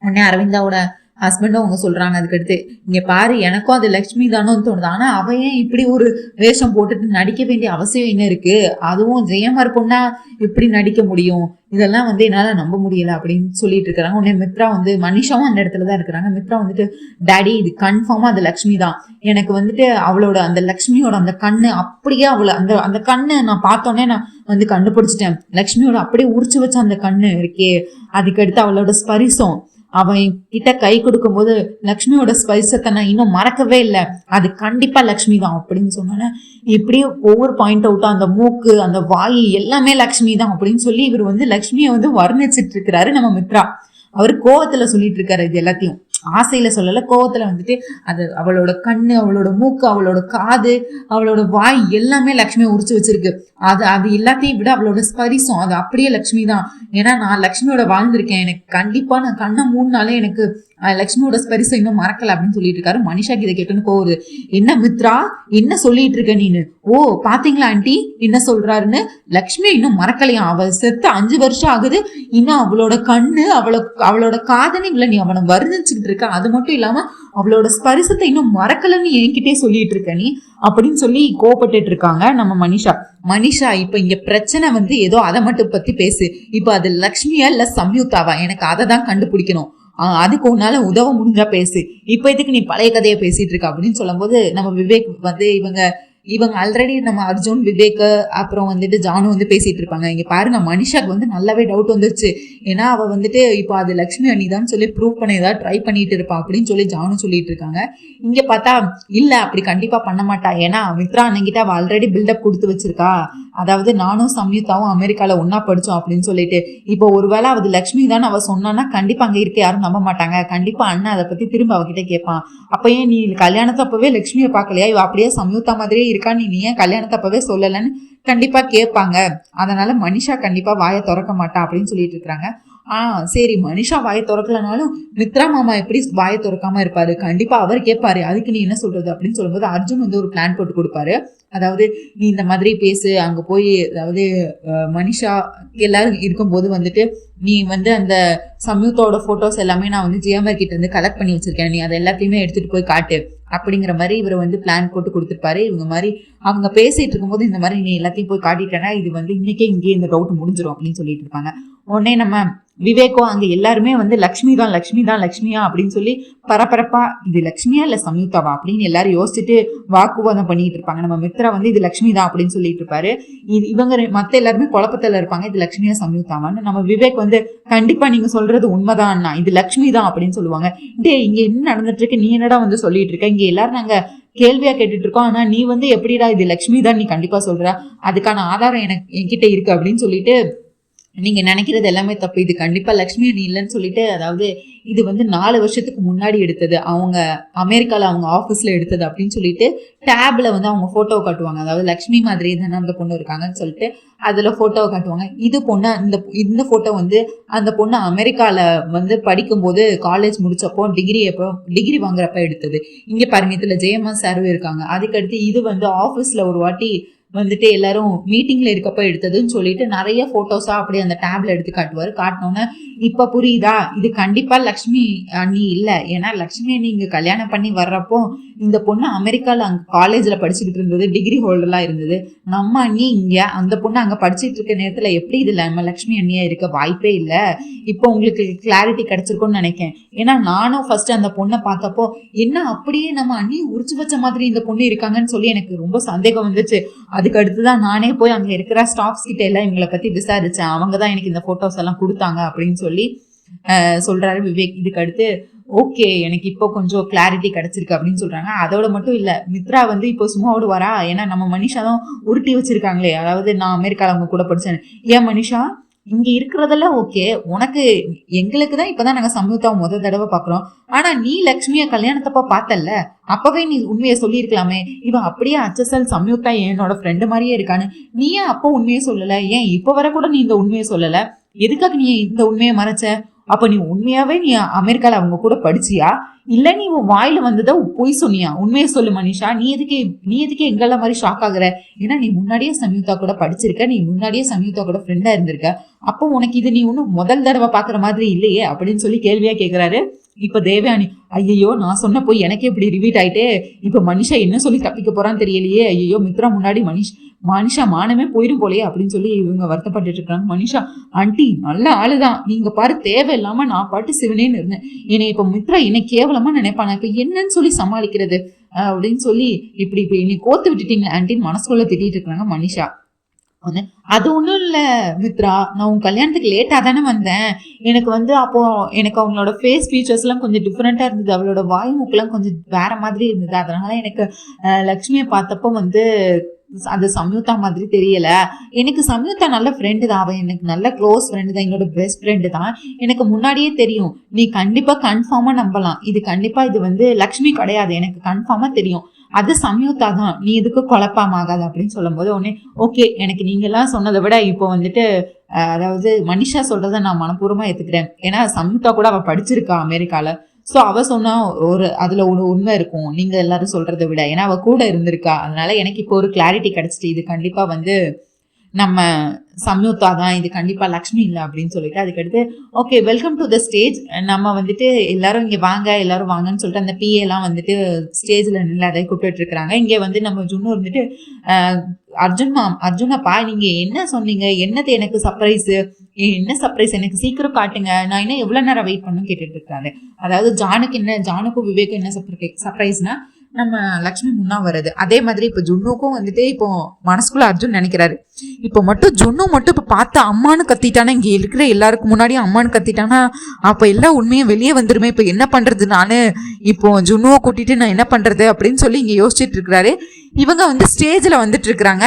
உடனே அரவிந்தாவோட ஹஸ்பண்டும் அவங்க சொல்றாங்க அதுக்கடுத்து, இங்க பாரு எனக்கும் அது லக்ஷ்மி தானோன்னு தோணுது, ஆனா அவ ஏன் இப்படி ஒரு வேஷம் போட்டுட்டு நடிக்க வேண்டிய அவசியம் என்ன இருக்கு, அதுவும் ஜெயமார் பொண்ணா எப்படி நடிக்க முடியும், இதெல்லாம் என்னால நம்ப முடியல அப்படின்னு சொல்லிட்டு இருக்காங்க. உடனே மித்ரா மனிஷாவும் அந்த இடத்துலதான் இருக்கிறாங்க. மித்ரா டாடி இது கன்ஃபார்மா அது லக்ஷ்மி தான், எனக்கு அவளோட அந்த லக்ஷ்மியோட அந்த கண்ணு அப்படியே அவளை அந்த அந்த கண்ணு நான் பார்த்தோன்னே நான் கண்டுபிடிச்சிட்டேன், லக்ஷ்மியோட அப்படியே உரிச்சு வச்ச அந்த கண்ணு இருக்கே, அதுக்கடுத்து அவளோட ஸ்பரிசம், அவன் கிட்ட கை கொடுக்கும் போது லக்ஷ்மியோட ஸ்பரிசத்தை நான் இன்னும் மறக்கவே இல்லை, அது கண்டிப்பா லக்ஷ்மி தான் அப்படின்னு சொன்னோன்னே இப்படியே ஒவ்வொரு பாயிண்ட் அவுட்டா அந்த மூக்கு அந்த வாய் எல்லாமே லக்ஷ்மி தான் அப்படின்னு சொல்லி இவர் லக்ஷ்மியை வர்ணிச்சிட்டு இருக்கிறாரு நம்ம மித்ரா. அவர் கோவத்துல சொல்லிட்டு இருக்காரு இது எல்லாத்தையும், ஆசையில சொல்லல, கோவத்துல அது அவளோட கண்ணு, அவளோட மூக்கு, அவளோட காது, அவளோட வாய் எல்லாமே லக்ஷ்மியை உரிச்சு வச்சிருக்கு, அது எல்லாத்தையும் விட அவளோட ஸ்பரிசம் அது அப்படியே லக்ஷ்மி தான், ஏன்னா நான் லக்ஷ்மியோட வாழ்ந்திருக்கேன், எனக்கு கண்டிப்பா நான் கண்ணை மூணுனாலே எனக்கு லக்ஷ்மியோட ஸ்பரிசம் இன்னும் மறக்கல அப்படின்னு சொல்லிட்டு இருக்காரு. மனிஷாக்கு இதை கேட்டுன்னு போகுது, என்ன மித்ரா என்ன சொல்லிட்டு இருக்க நீனு, ஓ பாத்தீங்களா ஆண்டி என்ன சொல்றாருன்னு, லக்ஷ்மி இன்னும் மறக்கலையா, அவ செத்து 5 வருஷம் ஆகுது, இன்னும் அவளோட கண்ணு அவளோட காதனி இல்ல நீ அவனை வர்ணிச்சுக்கிட்டு இருக்க, அது மட்டும் இல்லாம அவளோட ஸ்பரிசத்தை இன்னும் மறக்கலன்னு என்கிட்டே சொல்லிட்டு இருக்க நீ அப்படின்னு சொல்லி கோபப்பட்டு இருக்காங்க நம்ம மனிஷா. இப்ப இங்க பிரச்சனை ஏதோ அதை மட்டும் பத்தி பேசு, இப்ப அது லக்ஷ்மியா இல்ல சம்யுக்தாவா, எனக்கு அதை தான் கண்டுபிடிக்கணும், அதுக்கு உன்னால உதவ முடிஞ்சா பேசு, இப்ப இதுக்கு நீ பழைய கதையை பேசிட்டு இருக்க அப்படின்னு சொல்லும் போது நம்ம விவேக் இவங்க ஆல்ரெடி நம்ம அர்ஜுன், விவேக், அப்புறம் ஜானு பேசிட்டு இருப்பாங்க. இங்க பாருங்க மனிஷாக்கு நல்லாவே டவுட் வந்துருச்சு, ஏன்னா அவ இப்போ அது லக்ஷ்மி அண்ணிதான் சொல்லி ப்ரூவ் பண்ண ஏதாவது ட்ரை பண்ணிட்டு இருப்பா அப்படின்னு சொல்லி ஜானு சொல்லிட்டு இருக்காங்க. இங்க பார்த்தா இல்ல அப்படி கண்டிப்பா பண்ண மாட்டா, ஏன்னா மித்ரா அண்ணங்கிட்ட அவ ஆல்ரெடி பில்டப் கொடுத்து வச்சிருக்கா, அதாவது நானும் சம்யுக்தாவும் அமெரிக்கால ஒன்னா படிச்சோம் அப்படின்னு சொல்லிட்டு, இப்போ ஒருவேளை அது லக்ஷ்மி தான் அவ சொன்னான்னா கண்டிப்பா அங்க இருக்க யாரும் நம்ப மாட்டாங்க, கண்டிப்பா அண்ணன் அதை பத்தி திரும்ப அவகிட்ட கேட்பான், அப்ப ஏன் நீ கல்யாணத்தப்பவே லக்ஷ்மியை பார்க்கலையா, இவ அப்படியே சம்யுக்தா மாதிரியே இருக்கா, நீ ஏன் கல்யாணத்தப்பவே சொல்லலன்னு கண்டிப்பா கேட்பாங்க, அதனால மனிஷா கண்டிப்பா வாயை திறக்க மாட்டா அப்படின்னு சொல்லிட்டு இருக்காங்க. சரி மனிஷா வாயை திறக்கலனாலும் மித்ரா மாமா எப்படி வாயை திறக்காம இருப்பாரு, கண்டிப்பா அவர் கேட்பாரு, அதுக்கு நீ என்ன சொல்றது அப்படின்னு சொல்லும்போது அர்ஜுன் ஒரு பிளான் போட்டு கொடுப்பாரு, அதாவது நீ இந்த மாதிரி பேசு, அங்க போய் அதாவது மனிஷா எல்லாரும் இருக்கும்போது நீ அந்த சம்யுக்தாவோட போட்டோஸ் எல்லாமே நான் ஜிஎம்ஆர் கிட்ட கலெக்ட் பண்ணி வச்சிருக்கேன், நீ அதை எல்லாத்தையுமே எடுத்துட்டு போய் காட்டு அப்படிங்கிற மாதிரி இவர் பிளான் போட்டு கொடுத்துருப்பாரு. இவங்க மாதிரி அவங்க பேசிட்டு இருக்கும்போது இந்த மாதிரி நீ எல்லாத்தையும் போய் காட்டிட்டேன்னா இது இன்னைக்கே இங்கே இந்த டவுட் முடிஞ்சிடும் அப்படின்னு சொல்லிட்டு இருப்பாங்க. உடனே நம்ம விவேக்கோ அங்க எல்லாருமே லக்ஷ்மி தான் லக்ஷ்மியா அப்படின்னு சொல்லி பரபரப்பா இது லக்ஷ்மியா இல்ல சம்யுக்தாவா அப்படின்னு எல்லாரும் யோசிச்சுட்டு வாக்குவாதம் பண்ணிட்டு இருப்பாங்க. நம்ம மித்ரா இது லக்ஷ்மி தான் அப்படின்னு சொல்லிட்டு இருப்பாரு. இவங்க மத்த எல்லாருமே குழப்பத்துல இருப்பாங்க, இது லக்ஷ்மியா சம்யுக்தாவான்னு. நம்ம விவேக் கண்டிப்பா நீங்க சொல்றது உண்மைதான் அண்ணா, இது லக்ஷ்மி தான் அப்படின்னு சொல்லுவாங்க. டே இங்க என்ன நடந்துட்டு இருக்கு, நீ என்னடா சொல்லிட்டு இருக்க, இங்க எல்லாரும் நாங்க கேள்வியா கேட்டுட்டு இருக்கோம், ஆனா நீ எப்படிடா இது லக்ஷ்மி தான் நீ கண்டிப்பா சொல்ற, அதுக்கான ஆதாரம் என்கிட்ட இருக்கு அப்படின்னு சொல்லிட்டு நீங்க நினைக்கிறது எல்லாமே தப்பு, இது கண்டிப்பா லக்ஷ்மி நீ இல்லைன்னு சொல்லிட்டு, அதாவது இது 4 வருஷத்துக்கு முன்னாடி எடுத்தது, அவங்க அமெரிக்கால அவங்க ஆஃபீஸ்ல எடுத்தது அப்படின்னு சொல்லிட்டு டேப்ல அவங்க போட்டோ காட்டுவாங்க, அதாவது லக்ஷ்மி மாதிரி தானே அந்த பொண்ணு இருக்காங்கன்னு சொல்லிட்டு அதுல போட்டோவை காட்டுவாங்க. இது பொண்ணு இந்த போட்டோ அந்த பொண்ணு அமெரிக்கால படிக்கும்போது காலேஜ் முடிச்சப்போ டிகிரி வாங்குறப்ப எடுத்தது. இங்க பாருங்க இதுல ஜெயமா சாரும் இருக்காங்க. அதுக்கடுத்து இது ஆஃபீஸ்ல ஒரு வாட்டி எல்லாரும் மீட்டிங்ல இருக்கப்ப எடுத்ததுன்னு சொல்லிட்டு நிறைய போட்டோஸா அப்படியே அந்த டேப்ல எடுத்து காட்டுவாரு. காட்டினோன்னு இப்ப புரியுதா, இது கண்டிப்பா லக்ஷ்மி அண்ணி இல்ல, ஏன்னா லக்ஷ்மி அண்ணி இங்க கல்யாணம் பண்ணி வர்றப்போ இந்த பொண்ணு அமெரிக்கால அங்க காலேஜ்ல படிச்சுக்கிட்டு இருந்தது, டிகிரி ஹோல்டர்லாம் இருந்தது. நம்ம அண்ணி இங்க, அந்த பொண்ணு அங்க படிச்சுட்டு இருக்க நேரத்துல எப்படி இது நம்ம லக்ஷ்மி அண்ணியா இருக்க வாய்ப்பே இல்ல. இப்போ உங்களுக்கு கிளாரிட்டி கிடைச்சிருக்கும்னு நினைக்கிறேன். ஏன்னா நானும் ஃபர்ஸ்ட் அந்த பொண்ணை பார்த்தப்போ என்ன அப்படியே நம்ம அண்ணி உரிச்சு வச்ச மாதிரி இந்த பொண்ணு இருக்காங்கன்னு சொல்லி எனக்கு ரொம்ப சந்தேகம் வந்துச்சு. அதுக்கு அடுத்துதான் நானே போய் அங்க இருக்கிற ஸ்டாஃப்ஸ் கிட்ட எல்லாம் இவங்களை பத்தி விசாரிச்சேன், அவங்கதான் எனக்கு இந்த போட்டோஸ் எல்லாம் கொடுத்தாங்க அப்படின்னு சொல்லி சொல்றாரு விவேக். இதுக்கு அடுத்து ஓகே எனக்கு இப்போ கொஞ்சம் கிளாரிட்டி கிடைச்சிருக்கு அப்படின்னு சொல்றாங்க. அதோட மட்டும் இல்ல, மித்ரா இப்போ சும்மா வரா, ஏன்னா நம்ம மனிஷா தான் உருட்டி வச்சிருக்காங்களே, அதாவது நான் அமெரிக்கால அவங்க கூட படிச்சேன், ஏன் மனிஷா இங்க இருக்கிறதெல்லாம் ஓகே, உனக்கு எங்களுக்குதான் இப்பதான் நாங்க சம்யுக்தா முதல் தடவை பாக்குறோம், ஆனா நீ லக்ஷ்மிய கல்யாணத்தப்ப பார்த்தல்ல, அப்பவே நீ உண்மையை சொல்லியிருக்கலாமே, இவன் அப்படியே அச்சசல் சம்யுக்தா என்னோட ஃப்ரெண்டு மாதிரியே இருக்கான்னு நீ ஏன் அப்போ உண்மையை சொல்லல, ஏன் இப்ப வர கூட நீ இந்த உண்மையை சொல்லல, எதுக்காக நீ இந்த உண்மையை மறைச்ச, அப்ப நீ உண்மையாவே நீ அமெரிக்கால அவங்க கூட படிச்சியா, இல்ல நீ உன் வாயில வந்ததா பொய் சொன்னியா, உண்மையை சொல்லு மனிஷா, நீ எதுக்கு எங்கள மாதிரி ஷாக் ஆகுற, ஏன்னா நீ முன்னாடியே சம்யுக்தா கூட படிச்சிருக்க, நீ முன்னாடியே சம்யுக்தா கூட ஃப்ரெண்டா இருந்திருக்க, அப்போ உனக்கு இது நீ ஒன்றும் முதல் தடவை பார்க்குற மாதிரி இல்லையே அப்படின்னு சொல்லி கேள்வியா கேட்குறாரு. இப்ப தேவயானி, ஐயோ நான் சொன்ன போய் எனக்கே இப்படி ரிவீட் ஆயிட்டே, இப்ப மனுஷா என்ன சொல்லி தப்பிக்க போறான்னு தெரியலையே, ஐயோ மித்ரா முன்னாடி மனுஷா மானமே போயிடும் போலையே அப்படின்னு சொல்லி இவங்க வருத்தப்பட்டு இருக்காங்க. மனுஷா, ஆண்டி நல்ல ஆளுதான், நீங்க பாரு தேவையில்லாம நான் பாட்டு சிவனேன்னு இருந்தேன், என்னை இப்ப மித்ரா என்னை கேவலமா நினைப்பானா, இப்ப என்னன்னு சொல்லி சமாளிக்கிறது அப்படின்னு சொல்லி இப்படி என்னை கோத்து விட்டுட்டீங்க ஆண்டின்னு மனசுக்குள்ள திட்டிட்டு இருக்காங்க மனிஷா. அது ஒன்றும் இல்லை மித்ரா, நான் உன் கல்யாணத்துக்கு லேட்டாக தானே வந்தேன். எனக்கு அப்போ எனக்கு அவங்களோட ஃபேஸ் ஃபீச்சர்ஸ்லாம் கொஞ்சம் டிஃப்ரெண்ட்டாக இருந்தது, அவளோட வாய் மூக்கெல்லாம் கொஞ்சம் வேற மாதிரி இருந்தது. அதனால எனக்கு லக்ஷ்மியை பார்த்தப்போ அது சம்யுக்தா மாதிரி தெரியல. எனக்கு சம்யுக்தா நல்ல ஃப்ரெண்டு தான், அவன் எனக்கு நல்ல க்ளோஸ் ஃப்ரெண்டு தான், என்னோட பெஸ்ட் ஃப்ரெண்டு தான், எனக்கு முன்னாடியே தெரியும். நீ கண்டிப்பாக கன்ஃபார்மாக நம்பலாம், இது கண்டிப்பாக இது லக்ஷ்மி கிடையாது, எனக்கு கன்ஃபார்மாக தெரியும், அது சம்யுக்தா தான், நீ இதுக்கு குழப்பமாகாது அப்படின்னு சொல்லும் போது உடனே ஓகே, எனக்கு நீங்கெல்லாம் சொன்னதை விட இப்போ அதாவது மனிஷா சொல்றதை நான் மனப்பூர்வமா ஏத்துக்கிறேன். ஏன்னா சம்யுக்தா கூட அவ படிச்சிருக்கா அமெரிக்கால. ஸோ அவ சொன்னா அதுல உண்மை இருக்கும் நீங்க எல்லாரும் சொல்றதை விட, ஏன்னா அவ கூட இருந்திருக்கா. அதனால எனக்கு இப்போ ஒரு கிளாரிட்டி கிடைச்சிட்டு, இது கண்டிப்பா நம்ம சம்யுக்தா தான், இது கண்டிப்பா லக்ஷ்மி இல்லை அப்படின்னு சொல்லிட்டு அதுக்கடுத்து okay welcome to the stage, நம்ம எல்லாரும் இங்க வாங்க, எல்லாரும் வாங்கன்னு சொல்லிட்டு அந்த பிஏ எல்லாம் ஸ்டேஜ்ல நின்று அதை கூப்பிட்டு இருக்கிறாங்க. இங்க நம்ம ஜுன்னு அர்ஜுனப்பா நீங்க என்ன சொன்னீங்க, என்னது எனக்கு சர்ப்ரைஸ், என்ன சர்ப்ரைஸ் எனக்கு சீக்கிரம் காட்டுங்க, நான் இன்னும் எவ்வளவு நேரம் வெயிட் பண்ணணும் கேட்டுட்டு இருக்காரு. அதாவது ஜானுக்கும் விவேக்கும் என்ன சர்ப்ரைஸ்னா நம்ம லக்ஷ்மி முன்னா வருது. அதே மாதிரி இப்ப ஜுன்னுக்கும் இப்போ மனசுக்குள்ள அர்ஜுன் நினைக்கிறாரு, இப்போ மட்டும் ஜுன்னு மட்டும் இப்ப பார்த்து அம்மானு கத்திட்டானா, இங்க இருக்கிற எல்லாருக்கும் முன்னாடியும் அம்மானு கத்திட்டானா அப்ப எல்லா உண்மையும் வெளியே வந்துருமே, இப்ப என்ன பண்றது, நானு இப்போ ஜுன்னுவை கூட்டிட்டு நான் என்ன பண்றது அப்படின்னு சொல்லி இங்க யோசிச்சுட்டு இருக்கிறாரு. இவங்க ஸ்டேஜ்ல வந்துட்டு இருக்கிறாங்க.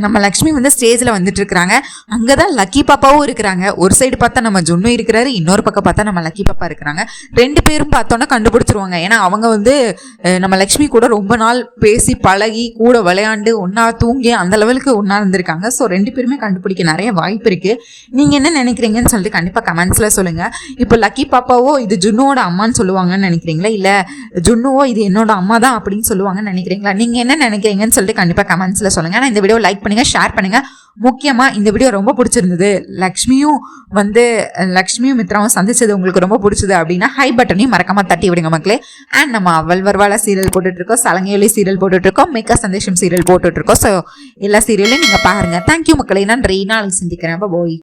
நம்ம லக்ஷ்மி ஸ்டேஜில் வந்துட்டு இருக்கிறாங்க. அங்கே தான் லக்கி பாப்பாவும் இருக்கிறாங்க. ஒரு சைடு பார்த்தா நம்ம ஜுன்னு இருக்கிறாரு, இன்னொரு பக்கம் பார்த்தா நம்ம லக்கி பாப்பா இருக்கிறாங்க. ரெண்டு பேரும் பார்த்தோன்னா கண்டுபிடிச்சிருவாங்க. ஏன்னா அவங்க நம்ம லக்ஷ்மி கூட ரொம்ப நாள் பேசி பழகி கூட விளையாண்டு ஒன்றா தூங்கி அந்த லெவலுக்கு ஒன்றா இருந்திருக்காங்க. ஸோ ரெண்டு பேருமே கண்டுபிடிக்க நிறைய வாய்ப்பு இருக்குது. நீங்கள் என்ன நினைக்கிறீங்கன்னு சொல்லிட்டு கண்டிப்பாக கமெண்ட்ஸில் சொல்லுங்கள். இப்போ லக்கி பாப்பாவோ இது ஜுன்னுவோட அம்மான்னு சொல்லுவாங்கன்னு நினைக்கிறீங்களா, இல்லை ஜுன்னுவோ இது என்னோட அம்மா தான் அப்படின்னு சொல்லுவாங்கன்னு நினைக்கிறீங்களா? நீங்கள் என்ன நினைக்கிறீங்கன்னு சொல்லிட்டு கண்டிப்பாக கமெண்ட்ஸில் சொல்லுங்கள். ஆனால் இந்த வீடியோ லைக் பண்ணுங்க, ஷேர் பண்ணுங்க. முக்கியமா இந்த வீடியோ ரொம்ப பிடிச்சிருந்தது, லக்ஷ்மியும் மித்ராவும் சந்திச்சது உங்களுக்கு ரொம்ப பிடிச்சது அப்படின்னா ஹை பட்டனையும் மறக்காம தட்டி விடுங்க மக்களே. அண்ட் நம்ம அவள் வருவாளா சீரியல் போட்டுட்டு இருக்கோம், சலங்கையொலி சீரியல் போட்டுட்டு இருக்கோம், மேக்கா சந்தேஷம் சீரியல் போட்டுட்டு இருக்கோம். ஸோ எல்லா சீரியலையும் நீங்க பாருங்க. தேங்க்யூ மக்களே, நன்றி, நாளைக்கு சந்திக்கிறேன். பாய்.